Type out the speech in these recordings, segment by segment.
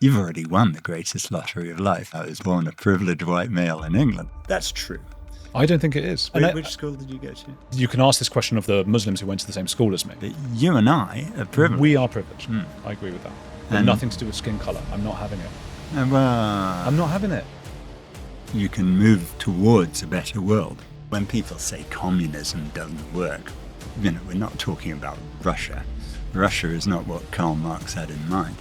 You've already won the greatest lottery of life. I was born a privileged white male in England. That's true. I don't think it is. Which school did you go to? You can ask this question of the Muslims who went to the same school as me. But you and I are privileged. We are privileged. I agree with that. But nothing to do with skin colour. I'm not having it. I'm not having it. You can move towards a better world. When people say communism doesn't work, we're not talking about Russia. Russia is not what Karl Marx had in mind.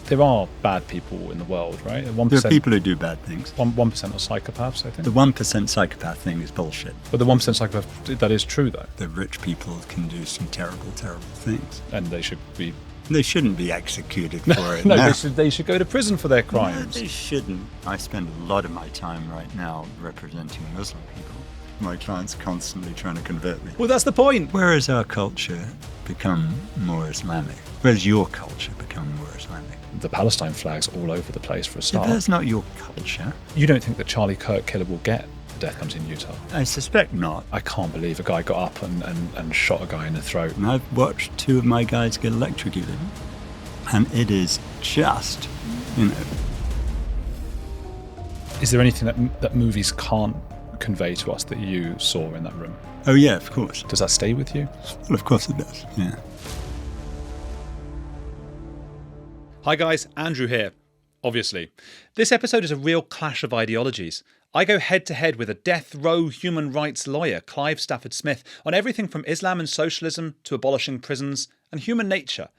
There are bad people in the world, right? 1%, there are people who do bad things. 1% are psychopaths, I think. The 1% psychopath thing is bullshit. But the 1% psychopath, that is true, though. The rich people can do some terrible, terrible things. And they should be... They shouldn't be executed for it. No. They should go to prison for their crimes. No, they shouldn't. I spend a lot of my time right now representing Muslim people. My clients constantly trying to convert me. Well, that's the point. Where has our culture become more Islamic? Where has your culture become more Islamic? The Palestine flag's all over the place for a start. Yeah, that's not your culture. You don't think that Charlie Kirk killer will get the death penalty in Utah? I suspect not. I can't believe a guy got up and shot a guy in the throat. And I've watched 2 of my guys get electrocuted. And it is just, Is there anything that movies can't convey to us that you saw in that room? Oh yeah, of course. Does that stay with you? Well, of course it does, yeah. Hi guys, Andrew here. Obviously. This episode is a real clash of ideologies. I go head to head with a death row human rights lawyer, Clive Stafford Smith, on everything from Islam and socialism to abolishing prisons and human nature.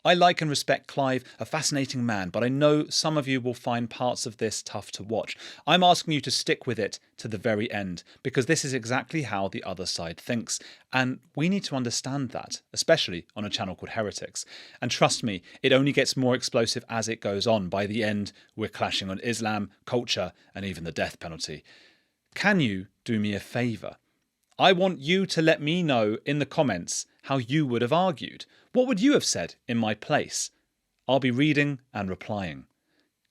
I like and respect Clive, a fascinating man, but I know some of you will find parts of this tough to watch. I'm asking you to stick with it to the very end, because this is exactly how the other side thinks. And we need to understand that, especially on a channel called Heretics. And trust me, it only gets more explosive as it goes on. By the end, we're clashing on Islam, culture, and even the death penalty. Can you do me a favour? I want you to let me know in the comments how you would have argued. What would you have said in my place? I'll be reading and replying.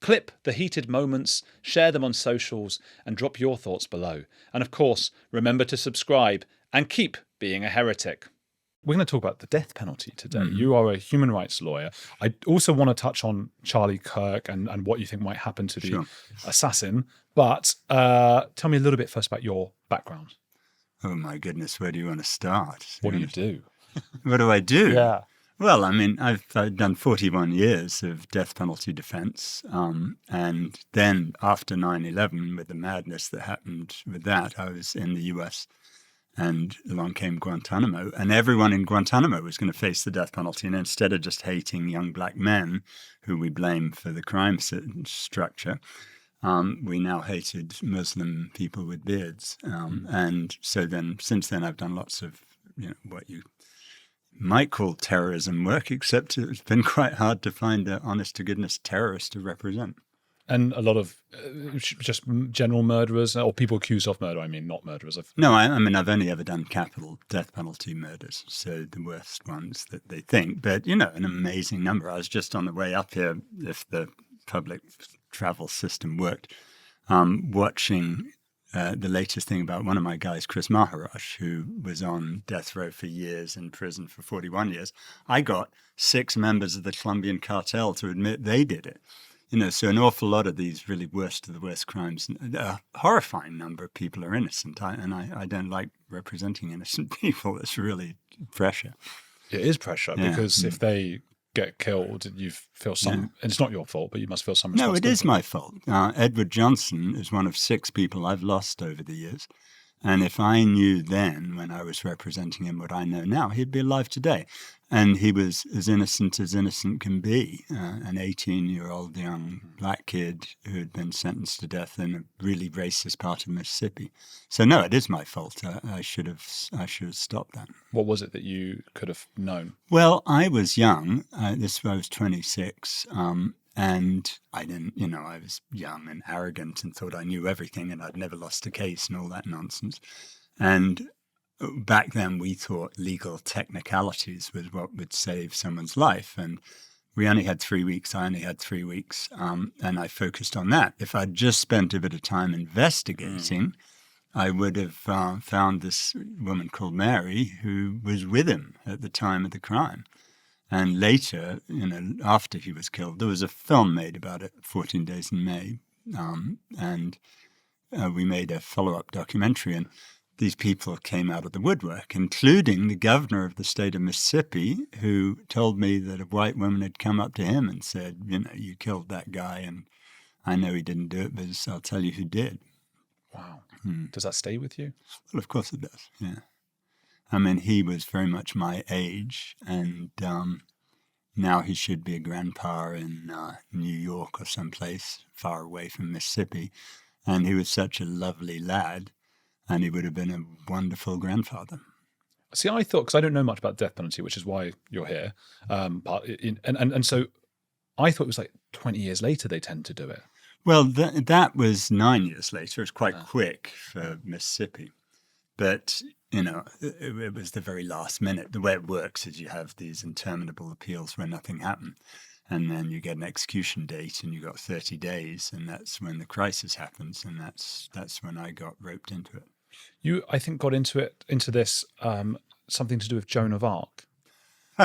Clip the heated moments, share them on socials, and drop your thoughts below. And of course, remember to subscribe and keep being a heretic. We're going to talk about the death penalty today. You are a human rights lawyer. I also want to touch on Charlie Kirk and what you think might happen to the assassin. But tell me a little bit first about your background. Oh my goodness, where do you want to start? What do you do? What do I do? Yeah. Well, I mean, I've done 41 years of death penalty defense. And then after 9/11, with the madness that happened with that, I was in the US and along came Guantanamo. And everyone in Guantanamo was going to face the death penalty. And instead of just hating young black men who we blame for the crime structure, we now hated Muslim people with beards. And so then, since then, I've done lots of, what you might call terrorism work, except it's been quite hard to find an honest-to-goodness terrorist to represent. And a lot of just general murderers, or people accused of murder, I mean, not murderers. No, I mean, I've only ever done capital death penalty murders, so the worst ones that they think. But, an amazing number. I was just on the way up here, if the public travel system worked, watching the latest thing about one of my guys, Chris Maharaj, who was on death row for years, in prison for 41 years. I got 6 members of the Colombian cartel to admit they did it. So an awful lot of these really worst of the worst crimes, a horrifying number of people are innocent. I don't like representing innocent people. It's really pressure. It is pressure, because if they get killed, you feel some, and it's not your fault, but you must feel some responsibility. No, it is my fault. Edward Johnson is one of 6 people I've lost over the years. And if I knew then, when I was representing him, what I know now, he'd be alive today. And he was as innocent can be, an 18-year-old young black kid who had been sentenced to death in a really racist part of Mississippi. So no, it is my fault. I should have stopped that. What was it that you could have known? Well, I was young. I was 26. And I didn't, I was young and arrogant and thought I knew everything and I'd never lost a case and all that nonsense. And back then we thought legal technicalities was what would save someone's life. And we only had 3 weeks. I only had 3 weeks. And I focused on that. If I'd just spent a bit of time investigating, I would have found this woman called Mary who was with him at the time of the crime. And later, after he was killed, there was a film made about it, 14 Days in May. And we made a follow-up documentary, and these people came out of the woodwork, including the governor of the state of Mississippi, who told me that a white woman had come up to him and said, you killed that guy, and I know he didn't do it, but I'll tell you who did. Wow. Does that stay with you? Well, of course it does, yeah. I mean, he was very much my age, and now he should be a grandpa in New York or someplace far away from Mississippi. And he was such a lovely lad, and he would have been a wonderful grandfather. See, I thought, because I don't know much about death penalty, which is why you're here, and so I thought it was like 20 years later they tend to do it. Well, that was 9 years later. It was quite quick for Mississippi. But, it was the very last minute. The way it works is you have these interminable appeals where nothing happened. And then you get an execution date and you got 30 days. And that's when the crisis happens. And that's when I got roped into it. You, I think, got into this something to do with Joan of Arc.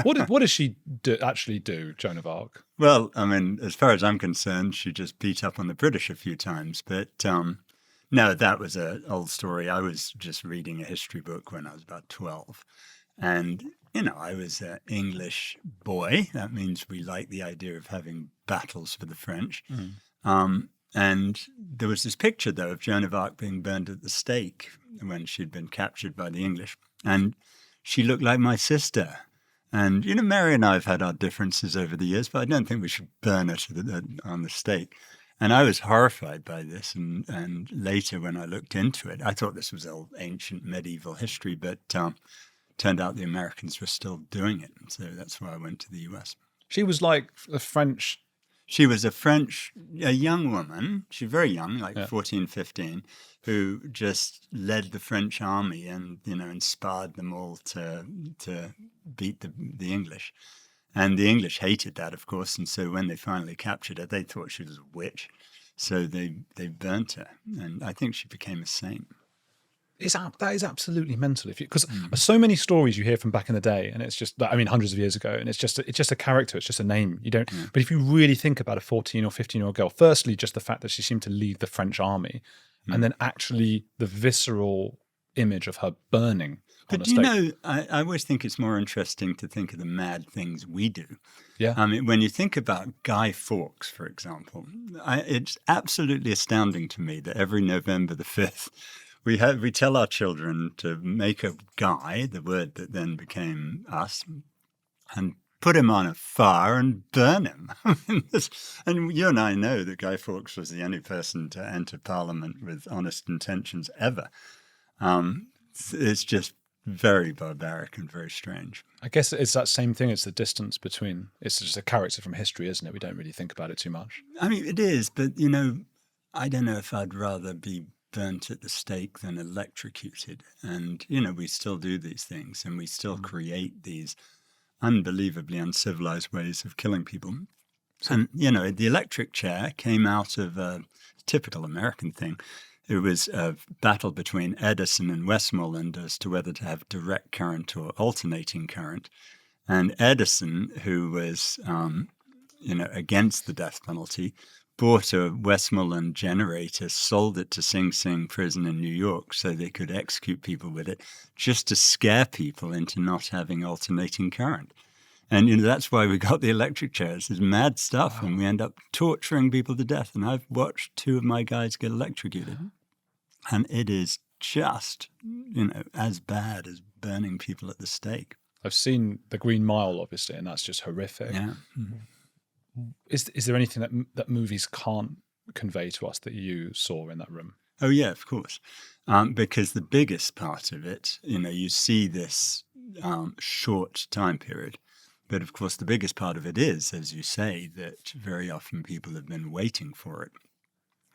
What does she actually do, Joan of Arc? Well, I mean, as far as I'm concerned, she just beat up on the British a few times. But no, that was an old story. I was just reading a history book when I was about 12. And, I was an English boy. That means we like the idea of having battles for the French. And there was this picture, though, of Joan of Arc being burned at the stake when she'd been captured by the English. And she looked like my sister. And, Mary and I have had our differences over the years, but I don't think we should burn her on the stake. And I was horrified by this. And later, when I looked into it, I thought this was old, ancient, medieval history, but turned out the Americans were still doing it. So that's why I went to the US. She was like the French. She was a young woman. She was very young, like 14, 15, who just led the French army and, inspired them all to beat the English. And the English hated that, of course. And so when they finally captured her, they thought she was a witch. So they burnt her. And I think she became a saint. That is absolutely mental. Because so many stories you hear from back in the day, and it's just, hundreds of years ago, and it's just a character, it's just a name. You don't. But if you really think about a 14 or 15-year-old girl, firstly, just the fact that she seemed to lead the French army, and then actually the visceral image of her burning. But I always think it's more interesting to think of the mad things we do. Yeah. I mean, when you think about Guy Fawkes, for example, it's absolutely astounding to me that every November the 5th, we tell our children to make a guy, the word that then became us, and put him on a fire and burn him. And you and I know that Guy Fawkes was the only person to enter Parliament with honest intentions ever. It's just very barbaric and very strange. I guess it's that same thing. It's the distance between. It's just a character from history, isn't it? We don't really think about it too much. I mean, it is, but I don't know if I'd rather be burnt at the stake than electrocuted. And we still do these things, and we still create these unbelievably uncivilized ways of killing people. And the electric chair came out of a typical American thing. It was a battle between Edison and Westmoreland as to whether to have direct current or alternating current. And Edison, who was, against the death penalty, bought a Westmoreland generator, sold it to Sing Sing prison in New York so they could execute people with it, just to scare people into not having alternating current. And that's why we got the electric chairs. It's mad stuff, and we end up torturing people to death. And I've watched 2 of my guys get electrocuted. And it is just, as bad as burning people at the stake. I've seen The Green Mile, obviously, and that's just horrific. Yeah. Is there anything that movies can't convey to us that you saw in that room? Oh, yeah, of course. Because the biggest part of it, you see this short time period. But, of course, the biggest part of it is, as you say, that very often people have been waiting for it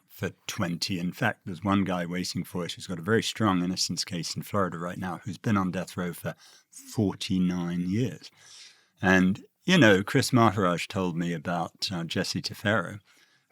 for 20. In fact, there's one guy waiting for it who's got a very strong innocence case in Florida right now who's been on death row for 49 years. And, Chris Maharaj told me about Jesse Tefero,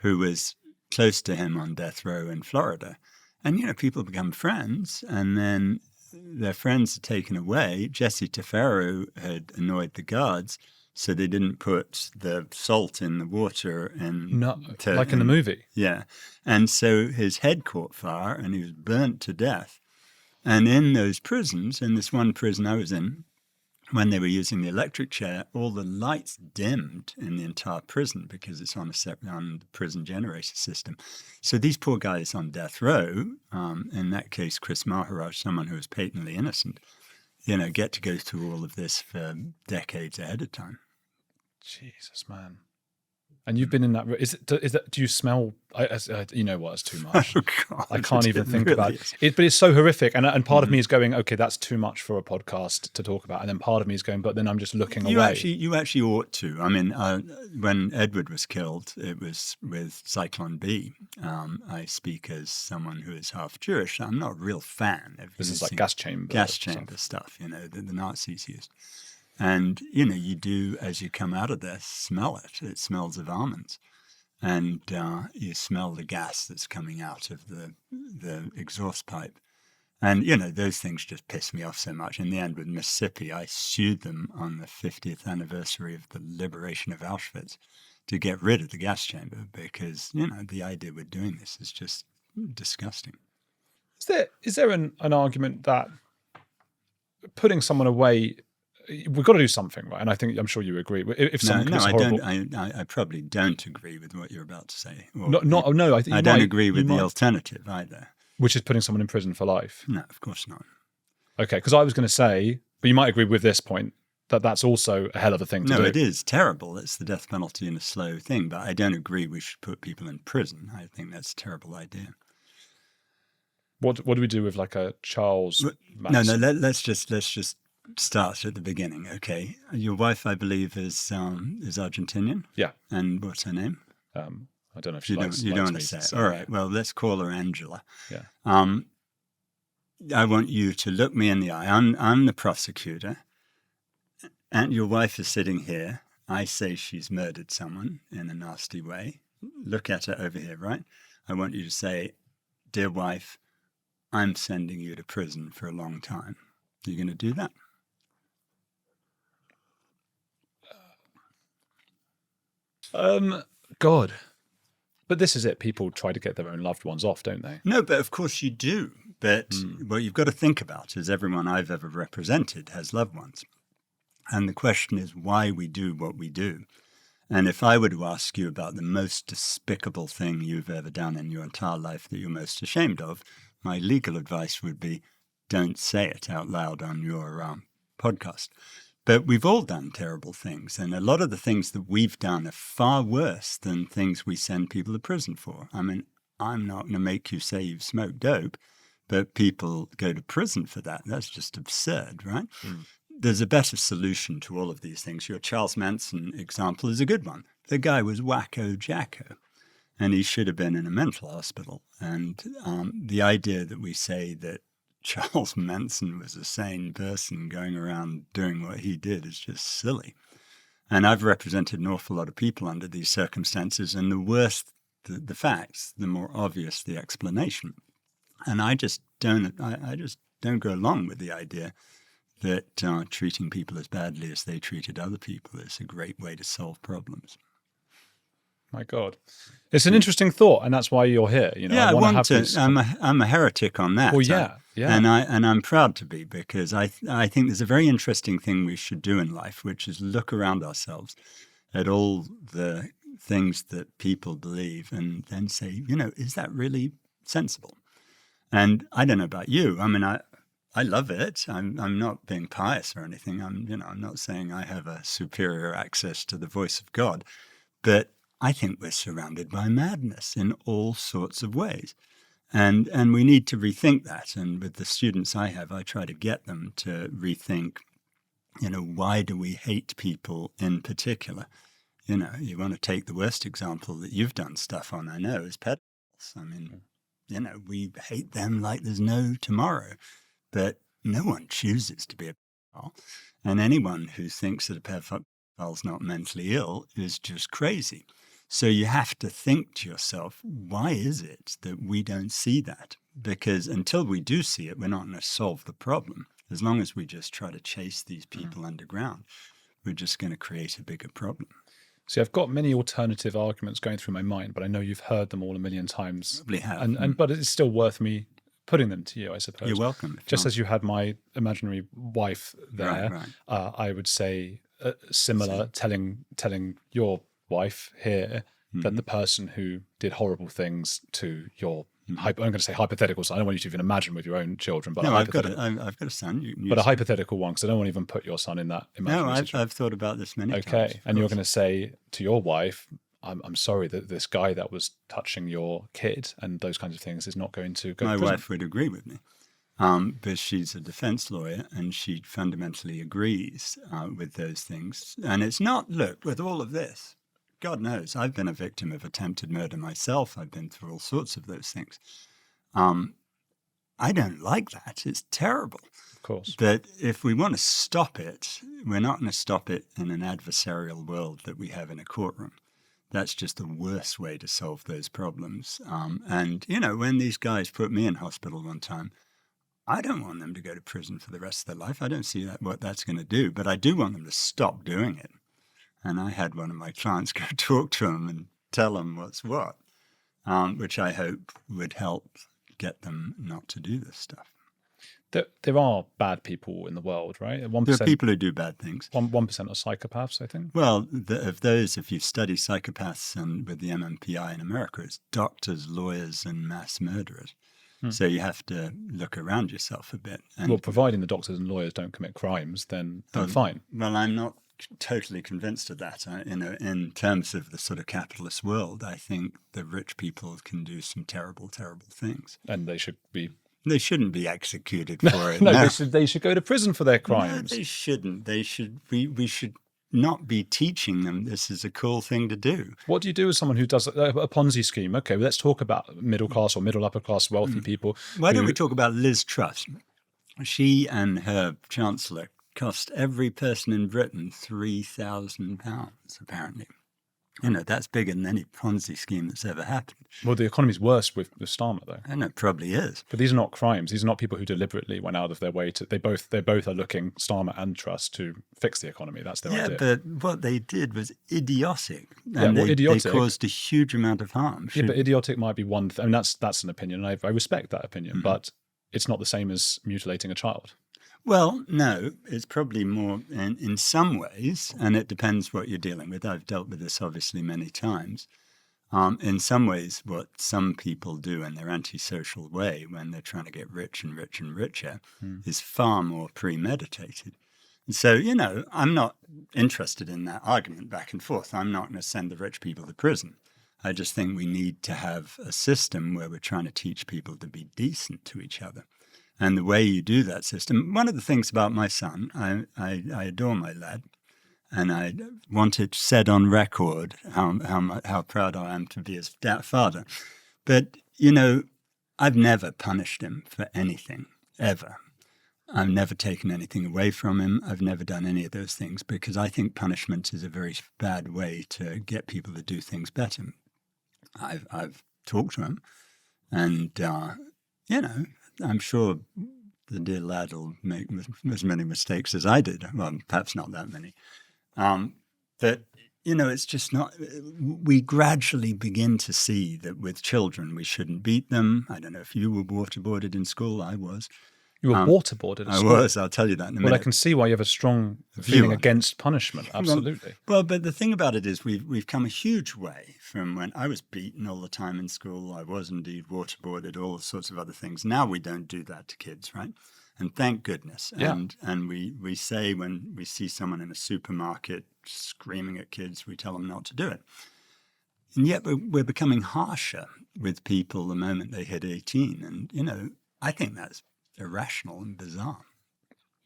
who was close to him on death row in Florida. And, people become friends, and then their friends are taken away. Jesse Tefero had annoyed the guards, So they didn't put the salt in the water like in the movie. Yeah. And so his head caught fire and he was burnt to death. And in those prisons, in this one prison I was in, when they were using the electric chair, all the lights dimmed in the entire prison because it's on the prison generator system. So these poor guys on death row, in that case Chris Maharaj, someone who was patently innocent, get to go through all of this for decades ahead of time. Jesus, man. And you've been in that. Is that? Do you smell? You know what? It's too much. Oh, God, I can't even think really about it. But it's so horrific, and part of me is going, okay, that's too much for a podcast to talk about, and then part of me is going, but then I'm just looking away. You actually ought to. I mean, when Edward was killed, it was with Zyklon B. I speak as someone who is half Jewish. I'm not a real fan of this is like gas chamber stuff. That the Nazis used. And, you do, as you come out of there, smell it. It smells of almonds. And you smell the gas that's coming out of the exhaust pipe. And, those things just piss me off so much. In the end, with Mississippi, I sued them on the 50th anniversary of the liberation of Auschwitz to get rid of the gas chamber because, the idea we're doing this is just disgusting. Is there an argument that putting someone away... We've got to do something, right? And I'm sure you agree. If someone commits horrible... I probably don't agree with what you're about to say. I don't agree with the alternative either. Which is putting someone in prison for life. No, of course not. Okay, because I was going to say, but you might agree with this point, that's also a hell of a thing to do. No, it is terrible. It's the death penalty and a slow thing, but I don't agree we should put people in prison. I think that's a terrible idea. What do we do with like a Charles Manson? No, let's just start at the beginning, okay? Your wife, I believe, is Argentinian. Yeah. And what's her name? I don't know if she likes. You don't want to say it. All right. Well, let's call her Angela. Yeah. I want you to look me in the eye. I'm the prosecutor, and your wife is sitting here. I say she's murdered someone in a nasty way. Look at her over here, right? I want you to say, "Dear wife, I'm sending you to prison for a long time." Are you going to do that? God. But this is it. People try to get their own loved ones off, don't they? No, but of course you do. But what you've got to think about is everyone I've ever represented has loved ones. And the question is why we do what we do. And if I were to ask you about the most despicable thing you've ever done in your entire life that you're most ashamed of, my legal advice would be don't say it out loud on your podcast. But we've all done terrible things, and a lot of the things that we've done are far worse than things we send people to prison for. I mean, I'm not going to make you say you've smoked dope, but people go to prison for that. That's just absurd, right? There's a better solution to all of these things. Your Charles Manson example is a good one. The guy was wacko jacko, and he should have been in a mental hospital. And the idea that we say that Charles Manson was a sane person going around doing what he did is just silly. And I've represented an awful lot of people under these circumstances, and the worse the facts, the more obvious the explanation. And I just don't go along with the idea that treating people as badly as they treated other people is a great way to solve problems. My God, it's an interesting thought, and that's why you're here. Yeah, I want to. I'm a heretic on that. Well, yeah. And I'm proud to be, because I think there's a very interesting thing we should do in life, which is look around ourselves at all the things that people believe, and then say, is that really sensible? And I don't know about you. I mean, I love it. I'm not being pious or anything. I'm not saying I have a superior access to the voice of God, but I think we're surrounded by madness in all sorts of ways. And we need to rethink that. And with the students I have, I try to get them to rethink, why do we hate people in particular? You want to take the worst example that you've done stuff on, I know, is pedophiles. I mean, we hate them like there's no tomorrow. But no one chooses to be a pedophile. And anyone who thinks that a pedophile's not mentally ill is just crazy. So you have to think to yourself, why is it that we don't see that? Because until we do see it, we're not going to solve the problem, as long as we just try to chase these people underground. we're just going to create a bigger problem. See, I've got many alternative arguments going through my mind, but I know you've heard them all a million times. Probably have. But it's still worth me putting them to you, I suppose. You're welcome. Just as you had my imaginary wife there, right. I would say similar, telling your wife here that the person who did horrible things to your I'm going to say hypothetical son. I don't want you to even imagine with your own children. But no, I've got a son. But a hypothetical one, because I don't want to even put your son in that imaginary situation. I've thought about this many times. Okay, and you're going to say to your wife, I'm sorry that this guy that was touching your kid and those kinds of things is not going to go to prison. My wife would agree with me. But she's a defense lawyer and she fundamentally agrees with those things. And it's not, look, with all of this, God knows, I've been a victim of attempted murder myself. I've been through all sorts of those things. I don't like that. It's terrible. Of course. But if we want to stop it, we're not going to stop it in an adversarial world that we have in a courtroom. That's just the worst way to solve those problems. And, when these guys put me in hospital one time, I don't want them to go to prison for the rest of their life. I don't see what that's going to do. But I do want them to stop doing it. And I had one of my clients go talk to them and tell them what's what, which I hope would help get them not to do this stuff. There are bad people in the world, right? 1%, there are people who do bad things. 1% are psychopaths, I think. Well, of those, if you study psychopaths and with the MMPI in America, it's doctors, lawyers, and mass murderers. So you have to look around yourself a bit. And, well, providing the doctors and lawyers don't commit crimes, then fine. Well, I'm not totally convinced of that. In terms of the sort of capitalist world, I think the rich people can do some terrible, terrible things. And they should be... They shouldn't be executed for it. No. They should go to prison for their crimes. No, they shouldn't. They should. We should not be teaching them this is a cool thing to do. What do you do with someone who does a Ponzi scheme? Okay, well, let's talk about middle class or middle upper class wealthy people. Why don't we talk about Liz Truss? She and her chancellor cost every person in Britain £3,000, apparently. That's bigger than any Ponzi scheme that's ever happened. Well, the economy's worse with Starmer, though. And it probably is. But these are not crimes. These are not people who deliberately went out of their way to... They both are looking, Starmer and Truss, to fix the economy. That's their idea. Yeah, but what they did was idiotic. And idiotic. They caused a huge amount of harm. Yeah, but idiotic might be one... I mean, that's an opinion. I respect that opinion, but it's not the same as mutilating a child. Well, no, it's probably more in some ways, and it depends what you're dealing with. I've dealt with this obviously many times. In some ways, what some people do in their antisocial way when they're trying to get rich and rich and richer is far more premeditated. And so, I'm not interested in that argument back and forth. I'm not going to send the rich people to prison. I just think we need to have a system where we're trying to teach people to be decent to each other. And the way you do that system, one of the things about my son, I adore my lad, and I want it said on record how proud I am to be his father. But, I've never punished him for anything, ever. I've never taken anything away from him. I've never done any of those things because I think punishment is a very bad way to get people to do things better. I've talked to him and, I'm sure the dear lad will make as many mistakes as I did. Well, perhaps not that many. But, it's just not... We gradually begin to see that with children, we shouldn't beat them. I don't know if you were waterboarded in school. I was. You were waterboarded at school? I was. I'll tell you that in a minute. Well, I can see why you have a strong feeling against punishment. Absolutely. Well, but the thing about it is we've come a huge way from when I was beaten all the time in school. I was indeed waterboarded, all sorts of other things. Now we don't do that to kids, right? And thank goodness. Yeah. And we say when we see someone in a supermarket screaming at kids, we tell them not to do it. And yet we're becoming harsher with people the moment they hit 18. And, I think that's irrational and bizarre.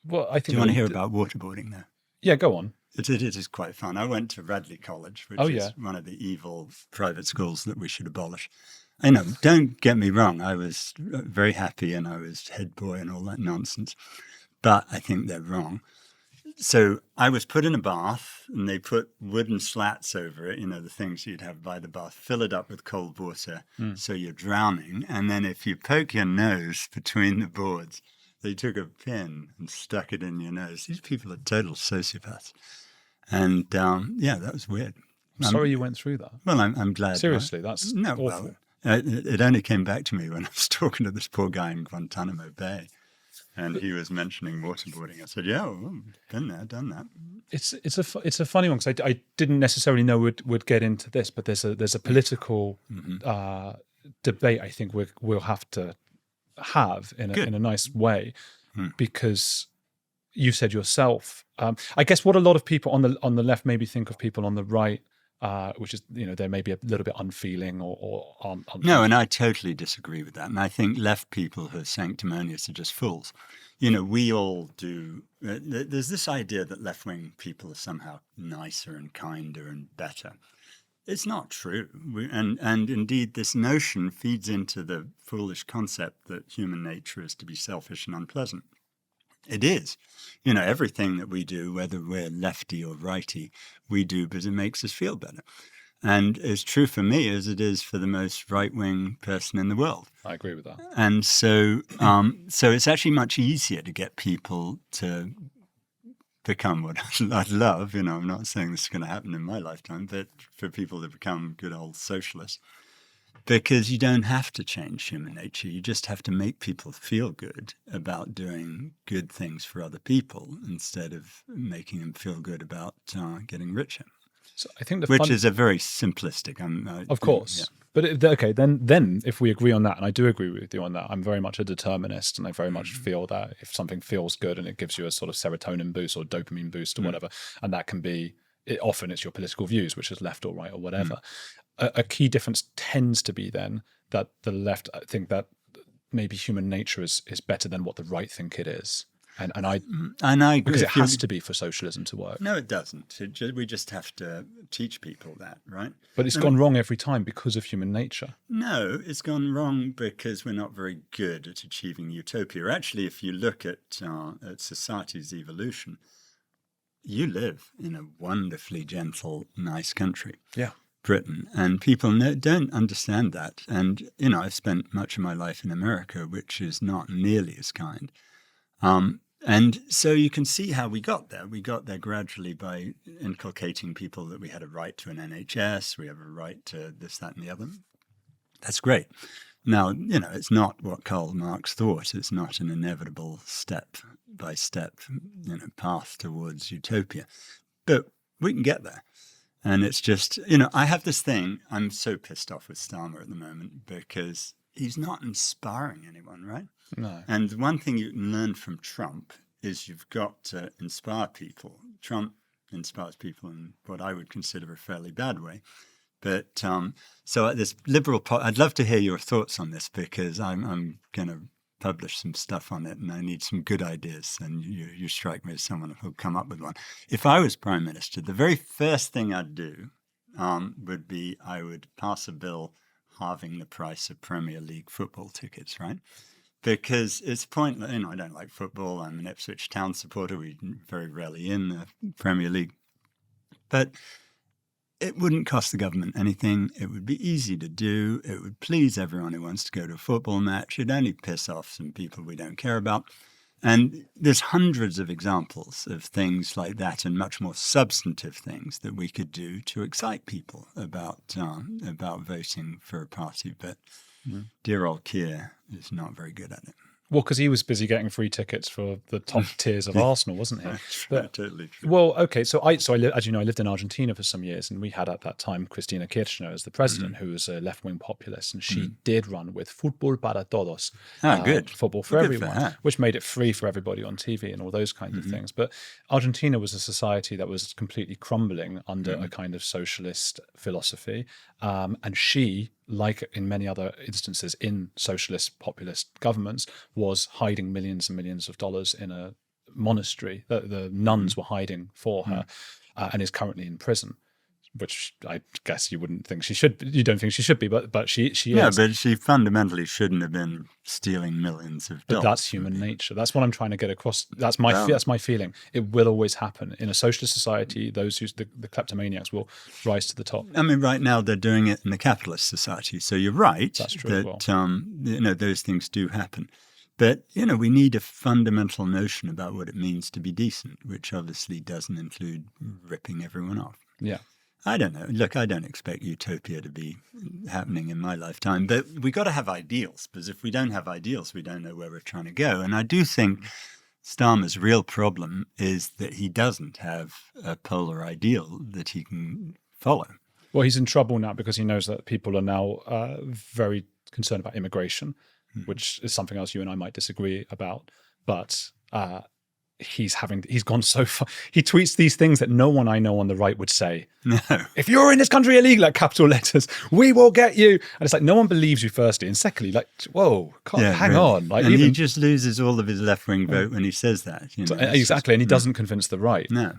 Well, I think. Do you want to hear about waterboarding now? Yeah, go on. It is quite fun. I went to Radley College, which is one of the evil private schools that we should abolish. Don't get me wrong. I was very happy and I was head boy and all that nonsense. But I think they're wrong. So I was put in a bath and they put wooden slats over it, the things you'd have by the bath, fill it up with cold water so you're drowning. And then if you poke your nose between the boards, they took a pin and stuck it in your nose. These people are total sociopaths. And that was weird. I'm sorry you went through that. Well, I'm glad. Seriously, that's awful. Well, it only came back to me when I was talking to this poor guy in Guantanamo Bay, and he was mentioning waterboarding. I said, "Yeah, well, been there, done that." It's a funny one because I didn't necessarily know we'd get into this, but there's a political debate I think we'll have to have in a nice way, because you said yourself. I guess what a lot of people on the left maybe think of people on the right, which is, they may be a little bit unfeeling or no, and I totally disagree with that. And I think left people who are sanctimonious are just fools. We all do. There's this idea that left-wing people are somehow nicer and kinder and better. It's not true. And indeed, this notion feeds into the foolish concept that human nature is to be selfish and unpleasant. It is. Everything that we do, whether we're lefty or righty, we do because it makes us feel better. And it's true for me as it is for the most right-wing person in the world. I agree with that. And so it's actually much easier to get people to become what I'd love. I'm not saying this is going to happen in my lifetime, but for people to become good old socialists. Because you don't have to change human nature. You just have to make people feel good about doing good things for other people instead of making them feel good about getting richer. So I think which is a very simplistic. Of course. Yeah. But okay, then if we agree on that, and I do agree with you on that, I'm very much a determinist, and I very much feel that if something feels good and it gives you a sort of serotonin boost or dopamine boost or whatever, and that can be, often it's your political views, which is left or right or whatever. A key difference tends to be then that the left think that maybe human nature is better than what the right think it is. And I agree. Because it has to be for socialism to work. No, it doesn't. We just have to teach people that, right? But it's gone wrong every time because of human nature. No, it's gone wrong because we're not very good at achieving utopia. Actually, if you look at society's evolution, you live in a wonderfully gentle, nice country. Yeah. Britain, and people don't understand that. And, I've spent much of my life in America, which is not nearly as kind. And so you can see how we got there. We got there gradually by inculcating people that we had a right to an NHS, we have a right to this, that, and the other. That's great. Now, it's not what Karl Marx thought. It's not an inevitable step-by-step, path towards utopia. But we can get there. And it's just, I have this thing, I'm so pissed off with Starmer at the moment because he's not inspiring anyone, right? No. And one thing you can learn from Trump is you've got to inspire people. Trump inspires people in what I would consider a fairly bad way. But so this liberal, I'd love to hear your thoughts on this because I'm going to publish some stuff on it and I need some good ideas. And you strike me as someone who'll come up with one. If I was Prime Minister, the very first thing I'd do would be I would pass a bill halving the price of Premier League football tickets, right? Because it's pointless. I don't like football. I'm an Ipswich Town supporter. We're very rarely in the Premier League. But it wouldn't cost the government anything. It would be easy to do. It would please everyone who wants to go to a football match. It'd only piss off some people we don't care about. And there's hundreds of examples of things like that and much more substantive things that we could do to excite people about voting for a party. But dear old Keir is not very good at it. Well, because he was busy getting free tickets for the top tiers of Arsenal, wasn't he? But, totally true. Well, okay. So as you know, I lived in Argentina for some years, and we had at that time Cristina Kirchner as the president, who was a left-wing populist, and she did run with Fútbol para Todos, good football for everyone, which made it free for everybody on TV and all those kinds of things. But Argentina was a society that was completely crumbling under a kind of socialist philosophy, and she, like in many other instances in socialist populist governments, was hiding millions and millions of dollars in a monastery that the nuns were hiding for her, and is currently in prison, which I guess you wouldn't think she should. You don't think she should be, but she is. Yeah, but she fundamentally shouldn't have been stealing millions of dollars. But that's human nature. That's what I'm trying to get across. That's my feeling. It will always happen in a socialist society. Those who the kleptomaniacs will rise to the top. I mean, right now they're doing it in the capitalist society. So you're right. That's true. That those things do happen. But, we need a fundamental notion about what it means to be decent, which obviously doesn't include ripping everyone off. Yeah. I don't know. Look, I don't expect utopia to be happening in my lifetime, but we got to have ideals, because if we don't have ideals, we don't know where we're trying to go. And I do think Starmer's real problem is that he doesn't have a polar ideal that he can follow. Well, he's in trouble now because he knows that people are now very concerned about immigration, which is something else you and I might disagree about. But he's gone so far. He tweets these things that no one I know on the right would say. No. If you're in this country illegally, like capital letters, we will get you. And it's like, no one believes you, firstly. And secondly, like, whoa, hang on. Like, and he just loses all of his left-wing vote when he says that. Exactly. And he doesn't convince the right. No.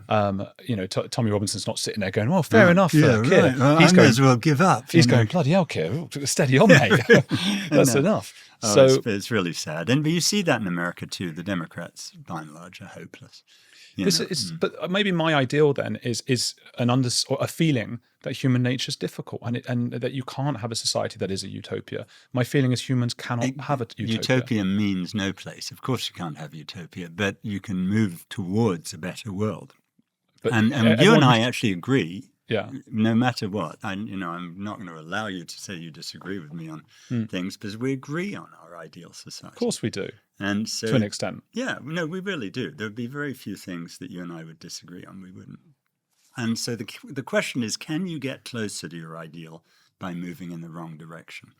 Tommy Robinson's not sitting there going, oh, fair enough. Yeah, Keir. right. Well, I may as well give up. He's going, bloody hell, Keir, steady on, mate. That's enough. So it's really sad. But you see that in America too. The Democrats, by and large, are hopeless. But maybe my ideal then is a feeling that human nature is difficult and that you can't have a society that is a utopia. My feeling is humans cannot have a utopia. Utopia means no place. Of course you can't have utopia, but you can move towards a better world. But and you and I actually agree. Yeah. No matter what, I'm not going to allow you to say you disagree with me on things, because we agree on our ideal society. Of course we do. And so, to an extent. Yeah, no, we really do. There would be very few things that you and I would disagree on. We wouldn't. And so the question is, can you get closer to your ideal by moving in the wrong direction?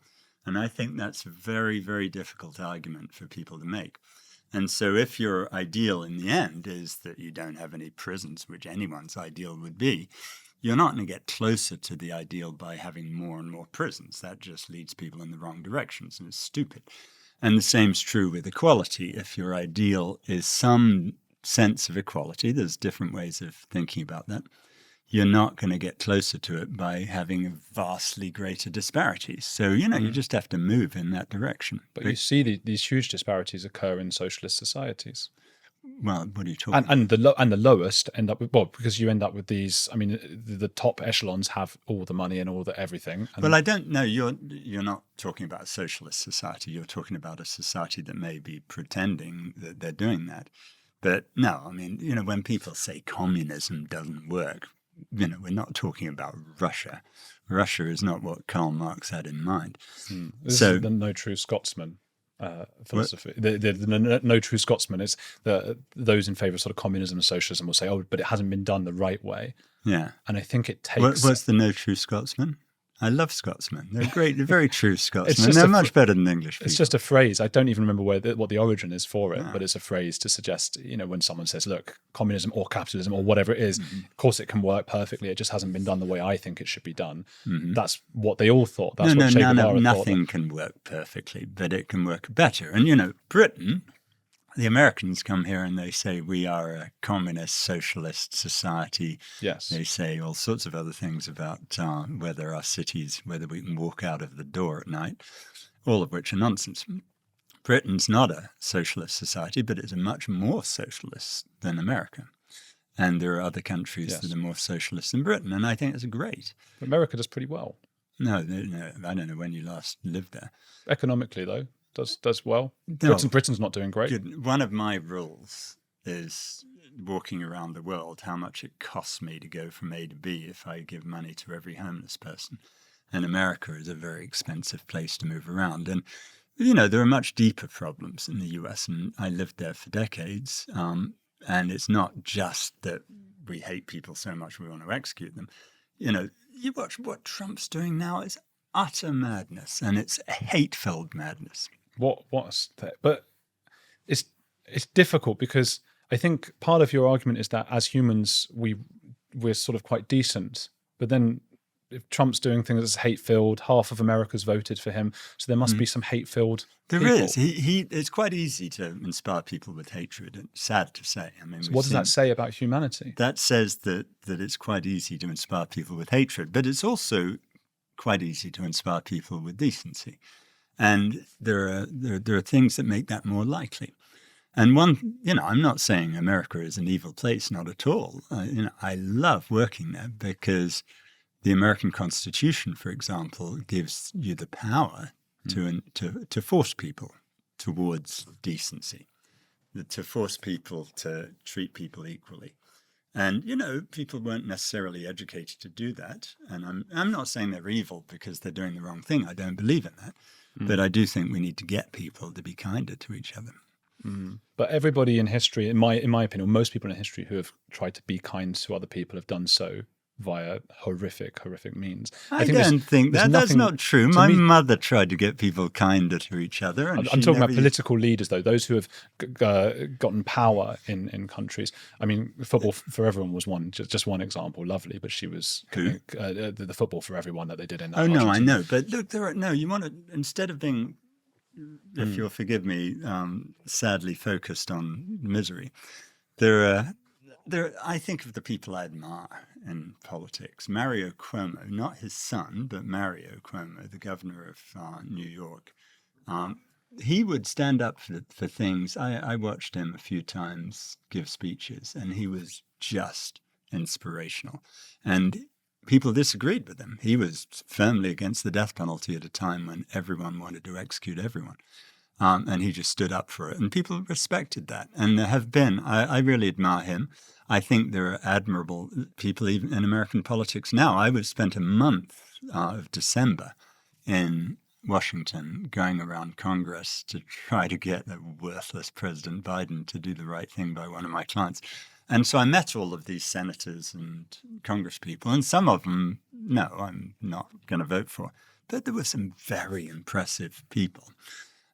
And I think that's a very, very difficult argument for people to make. And so if your ideal in the end is that you don't have any prisons, which anyone's ideal would be, you're not going to get closer to the ideal by having more and more prisons. That just leads people in the wrong directions, and it's stupid. And the same's true with equality. If your ideal is some sense of equality, there's different ways of thinking about that, you're not going to get closer to it by having vastly greater disparities. So, you just have to move in that direction. But you see these huge disparities occur in socialist societies. Well, what are you talking about? And the lowest end up with, because you end up with these, I mean, the top echelons have all the money and all the everything. Well, I don't know. You're not talking about a socialist society. You're talking about a society that may be pretending that they're doing that. But no, I mean, when people say communism doesn't work, we're not talking about Russia. Russia is not what Karl Marx had in mind. This is the no true Scotsman philosophy. The no true Scotsman is those in favour of sort of communism and socialism will say, oh, but it hasn't been done the right way. Yeah. And I think it takes... What's the no true Scotsman? I love Scotsmen. They're great. They're very true Scotsmen. They're much better than English people. It's just a phrase. I don't even remember what the origin is for it, but it's a phrase to suggest, when someone says, look, communism or capitalism or whatever it is, of course it can work perfectly. It just hasn't been done the way I think it should be done. That's what they all thought. That's what Che Guevara thought. Nothing can work perfectly, but it can work better. And, Britain... The Americans come here and they say we are a communist socialist society. Yes. They say all sorts of other things about whether we can walk out of the door at night, all of which are nonsense. Britain's not a socialist society, but it's a much more socialist than America. And there are other countries that are more socialist than Britain, and I think it's great. America does pretty well. No, I don't know when you last lived there. Economically, though. Does well. No. Britain's not doing great. One of my rules is walking around the world, how much it costs me to go from A to B if I give money to every homeless person. And America is a very expensive place to move around. And, there are much deeper problems in the US, and I lived there for decades. And it's not just that we hate people so much we want to execute them. You watch what Trump's doing now, it's utter madness, and it's hate-filled madness. What's that? But it's difficult because I think part of your argument is that as humans we're sort of quite decent, but then if Trump's doing things that's hate-filled, half of America's voted for him, so there must be some hate-filled There people. is. It's quite easy to inspire people with hatred. It's sad to say. I mean, so what does that say about humanity? That says that it's quite easy to inspire people with hatred, but it's also quite easy to inspire people with decency. And there are things that make that more likely. And one, I'm not saying America is an evil place, not at all. I love working there because the American Constitution, for example, gives you the power to force people towards decency, to force people to treat people equally. And, people weren't necessarily educated to do that. And I'm not saying they're evil because they're doing the wrong thing. I don't believe in that. But I do think we need to get people to be kinder to each other. But everybody in history, in my opinion, most people in history who have tried to be kind to other people have done so via horrific means. I don't think that's not true. My mother tried to get people kinder to each other. And I'm talking about political leaders, though, those who have gotten power in countries. I mean, Football for Everyone was just one example, lovely, but she was the Football for Everyone that they did in that. Oh, no, I know. But look, you want to, instead of being, if you'll forgive me, sadly focused on misery, I think of the people I admire in politics. Mario Cuomo, not his son, but Mario Cuomo, the governor of New York. He would stand up for things. I watched him a few times give speeches, and he was just inspirational. And people disagreed with him. He was firmly against the death penalty at a time when everyone wanted to execute everyone. And he just stood up for it. And people respected that. And there have been, I really admire him. I think there are admirable people even in American politics now. I spent a month of December in Washington going around Congress to try to get the worthless President Biden to do the right thing by one of my clients. And so I met all of these senators and congresspeople, and some of them, no, I'm not going to vote for. But there were some very impressive people.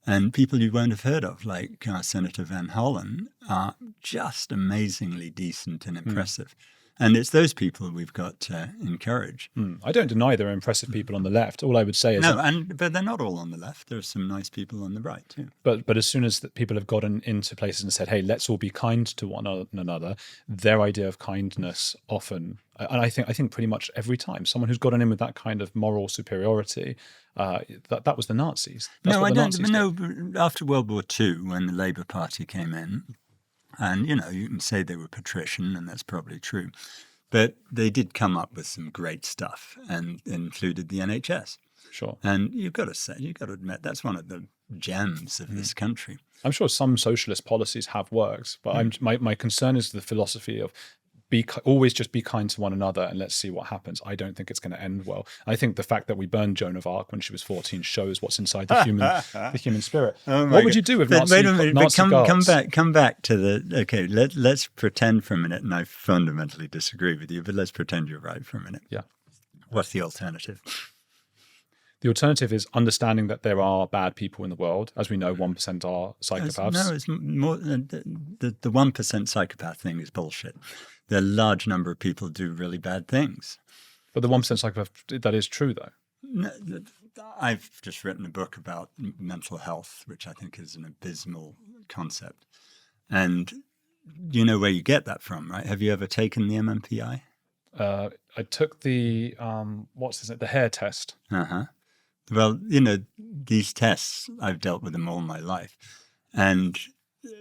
And people you won't have heard of, like Senator Van Hollen, are just amazingly decent and impressive. And it's those people we've got to encourage. I don't deny there are impressive people on the left. All I would say is... but they're not all on the left. There are some nice people on the right too. But as soon as people have gotten into places and said, hey, let's all be kind to one another, their idea of kindness often... And I think pretty much every time, someone who's gotten in with that kind of moral superiority, that was the Nazis. After World War II, when the Labour Party came in, and, you can say they were patrician, and that's probably true. But they did come up with some great stuff and included the NHS. Sure. And you've got to admit, that's one of the gems of this country. I'm sure some socialist policies have worked, but my concern is the philosophy of always just be kind to one another and let's see what happens. I don't think it's going to end well. I think the fact that we burned Joan of Arc when she was 14 shows what's inside the human spirit. What would you do with Nazi guards? Come back to the, okay, let's pretend for a minute, and I fundamentally disagree with you, but let's pretend you're right for a minute. Yeah. What's the alternative? The alternative is understanding that there are bad people in the world. As we know, 1% are psychopaths. It's more, the 1% psychopath thing is bullshit. There are a large number of people who do really bad things. But the 1% psychopath, that is true, though. No, I've just written a book about mental health, which I think is an abysmal concept. And you know where you get that from, right? Have you ever taken the MMPI? I took the, the hair test. Uh-huh. Well, these tests, I've dealt with them all my life. And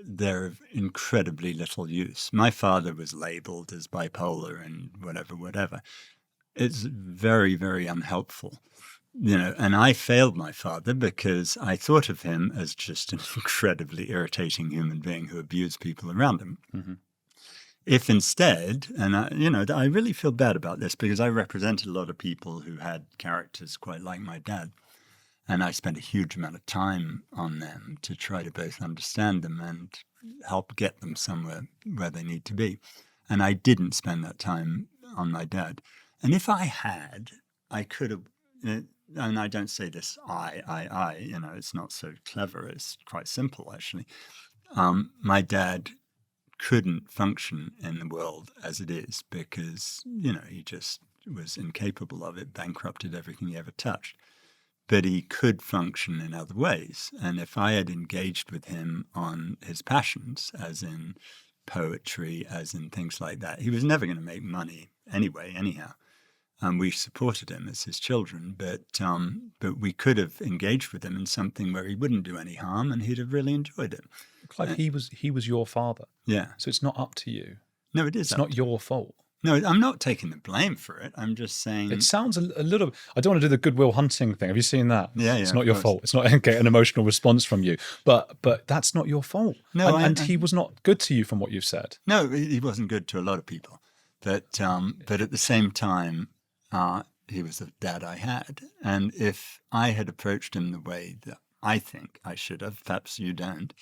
they're of incredibly little use. My father was labeled as bipolar and whatever. It's very, very unhelpful. And I failed my father because I thought of him as just an incredibly irritating human being who abused people around him. Mm-hmm. If instead, and I really feel bad about this because I represented a lot of people who had characters quite like my dad. And I spent a huge amount of time on them to try to both understand them and help get them somewhere where they need to be. And I didn't spend that time on my dad. And if I had, I could have, and I don't say this it's not so clever. It's quite simple, actually. My dad couldn't function in the world as it is because, he just was incapable of it, bankrupted everything he ever touched. But he could function in other ways. And if I had engaged with him on his passions, as in poetry, as in things like that, he was never going to make money anyway, anyhow. We supported him as his children, but we could have engaged with him in something where he wouldn't do any harm and he'd have really enjoyed it. Clive, he was your father. Yeah. So it's not up to you. No, it is. It's not your fault. No, I'm not taking the blame for it. I'm just saying... It sounds a little... I don't want to do the Goodwill Hunting thing. Have you seen that? Yeah, It's not your fault. It's not get an emotional response from you. But that's not your fault. No, and he was not good to you from what you've said. No, he wasn't good to a lot of people. But at the same time, he was the dad I had. And if I had approached him the way that I think I should have, perhaps you don't,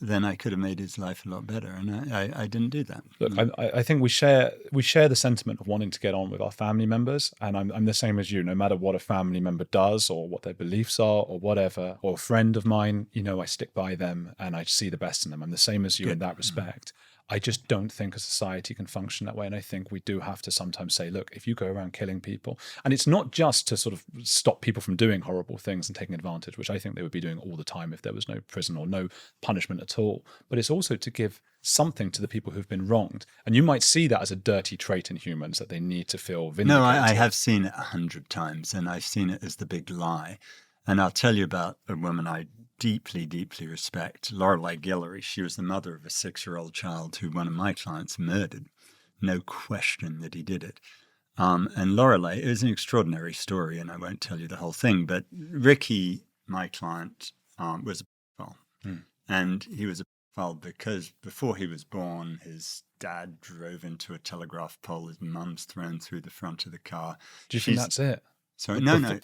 then I could have made his life a lot better. And I didn't do that. Look, I think we share the sentiment of wanting to get on with our family members. And I'm the same as you. No matter what a family member does or what their beliefs are or whatever, or a friend of mine, I stick by them and I see the best in them. I'm the same as you in that respect. I just don't think a society can function that way. And I think we do have to sometimes say, look, if you go around killing people, and it's not just to sort of stop people from doing horrible things and taking advantage, which I think they would be doing all the time if there was no prison or no punishment at all, but it's also to give something to the people who've been wronged. And you might see that as a dirty trait in humans, that they need to feel vindicated. No, I have seen it 100 times, and I've seen it as the big lie. And I'll tell you about a woman I deeply, deeply respect, Lorelei Guillory. She was the mother of a 6-year-old child who one of my clients murdered. No question that he did it. And Lorelei, it was an extraordinary story, and I won't tell you the whole thing, but Ricky, my client, was a pedophile. And he was a pedophile because before he was born, his dad drove into a telegraph pole, his mum's thrown through the front of the car. Do you think that's it? So no. I'm going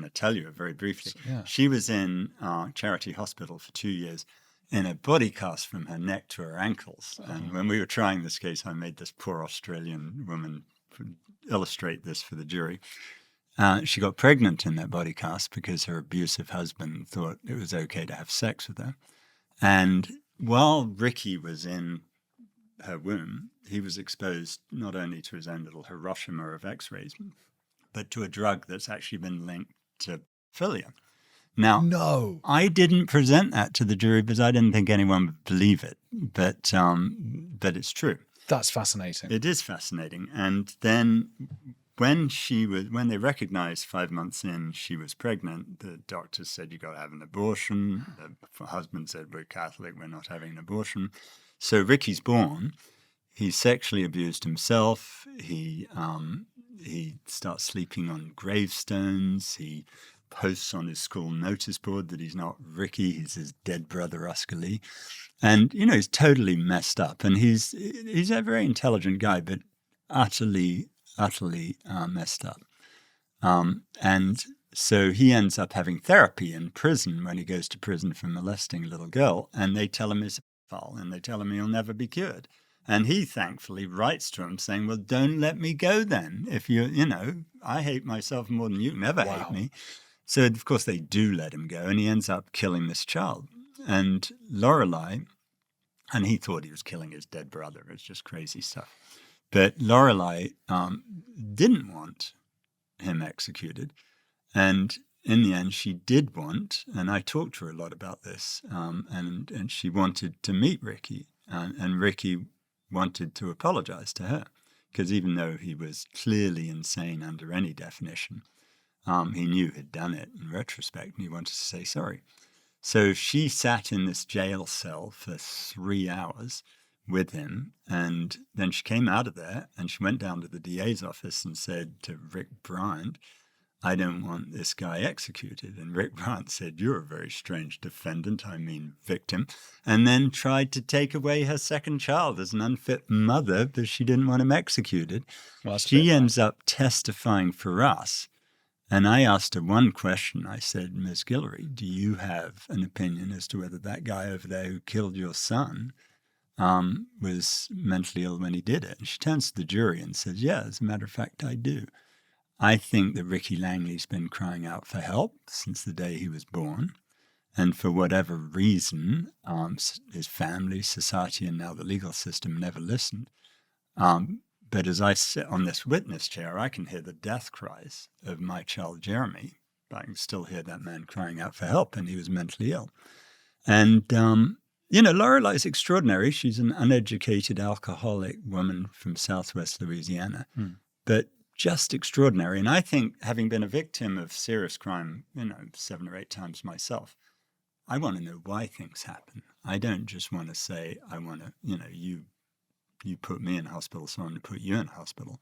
to tell you very briefly. Yeah. She was in Charity Hospital for 2 years in a body cast from her neck to her ankles. And when we were trying this case, I made this poor Australian woman illustrate this for the jury. She got pregnant in that body cast because her abusive husband thought it was okay to have sex with her. And while Ricky was in her womb, he was exposed not only to his own little Hiroshima of X-rays, but to a drug that's actually been linked to pedophilia. Now, no, I didn't present that to the jury because I didn't think anyone would believe it, but it's true. That's fascinating. It is fascinating. And then when they recognized 5 months in she was pregnant, the doctors said, you got to have an abortion. The husband said, we're Catholic, we're not having an abortion. So Ricky's born. He sexually abused himself. He starts sleeping on gravestones. He posts on his school notice board that he's not Ricky, he's his dead brother Uscally. And, he's totally messed up. And he's a very intelligent guy, but utterly messed up. And so he ends up having therapy in prison when he goes to prison for molesting a little girl. And they tell him he's a pedophile, and they tell him he'll never be cured. And he thankfully writes to him saying, well, don't let me go then. If I hate myself more than you never hate me. So, of course, they do let him go, and he ends up killing this child. And Lorelei, and he thought he was killing his dead brother. It's just crazy stuff. But Lorelei didn't want him executed. And in the end, she did want, and I talked to her a lot about this, and she wanted to meet Ricky. And Ricky wanted to apologize to her, because even though he was clearly insane under any definition, he knew he'd done it in retrospect, and he wanted to say sorry. So she sat in this jail cell for 3 hours with him, and then she came out of there, and she went down to the DA's office and said to Rick Bryant, I don't want this guy executed. And Rick Bryant said, you're a very strange defendant, victim, and then tried to take away her second child as an unfit mother because she didn't want him executed. Well, she ends up testifying for us. And I asked her one question. I said, Ms. Guillory, do you have an opinion as to whether that guy over there who killed your son was mentally ill when he did it? And she turns to the jury and says, yeah, as a matter of fact, I do. I think that Ricky Langley's been crying out for help since the day he was born. And for whatever reason, his family, society, and now the legal system never listened. But as I sit on this witness chair, I can hear the death cries of my child, Jeremy. I can still hear that man crying out for help, and he was mentally ill. And, Lorelei's extraordinary. She's an uneducated alcoholic woman from Southwest Louisiana. But just extraordinary. And I think, having been a victim of serious crime, 7 or 8 times myself, I want to know why things happen. I don't just want to say, I want to, you you put me in hospital, so I'm going to put you in hospital.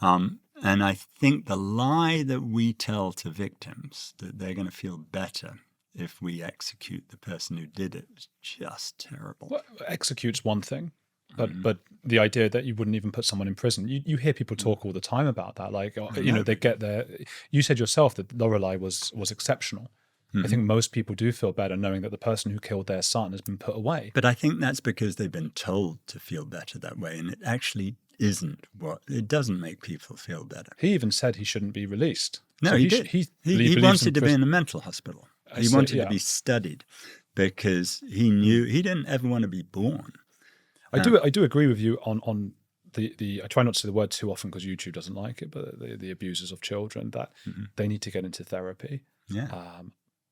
And I think the lie that we tell to victims that they're going to feel better if we execute the person who did it is just terrible. Well, execute's one thing, but the idea that you wouldn't even put someone in prison, you hear people talk all the time about that. Like, they get their. You said yourself that Lorelei was exceptional. I think most people do feel better knowing that the person who killed their son has been put away. But I think that's because they've been told to feel better that way, and it actually isn't it doesn't make people feel better. He even said he shouldn't be released. No, so he did. He wanted to be in a mental hospital. He wanted to be studied because he knew he didn't ever want to be born. I do agree with you on the I try not to say the word too often because YouTube doesn't like it, but the abusers of children, that they need to get into therapy. Yeah.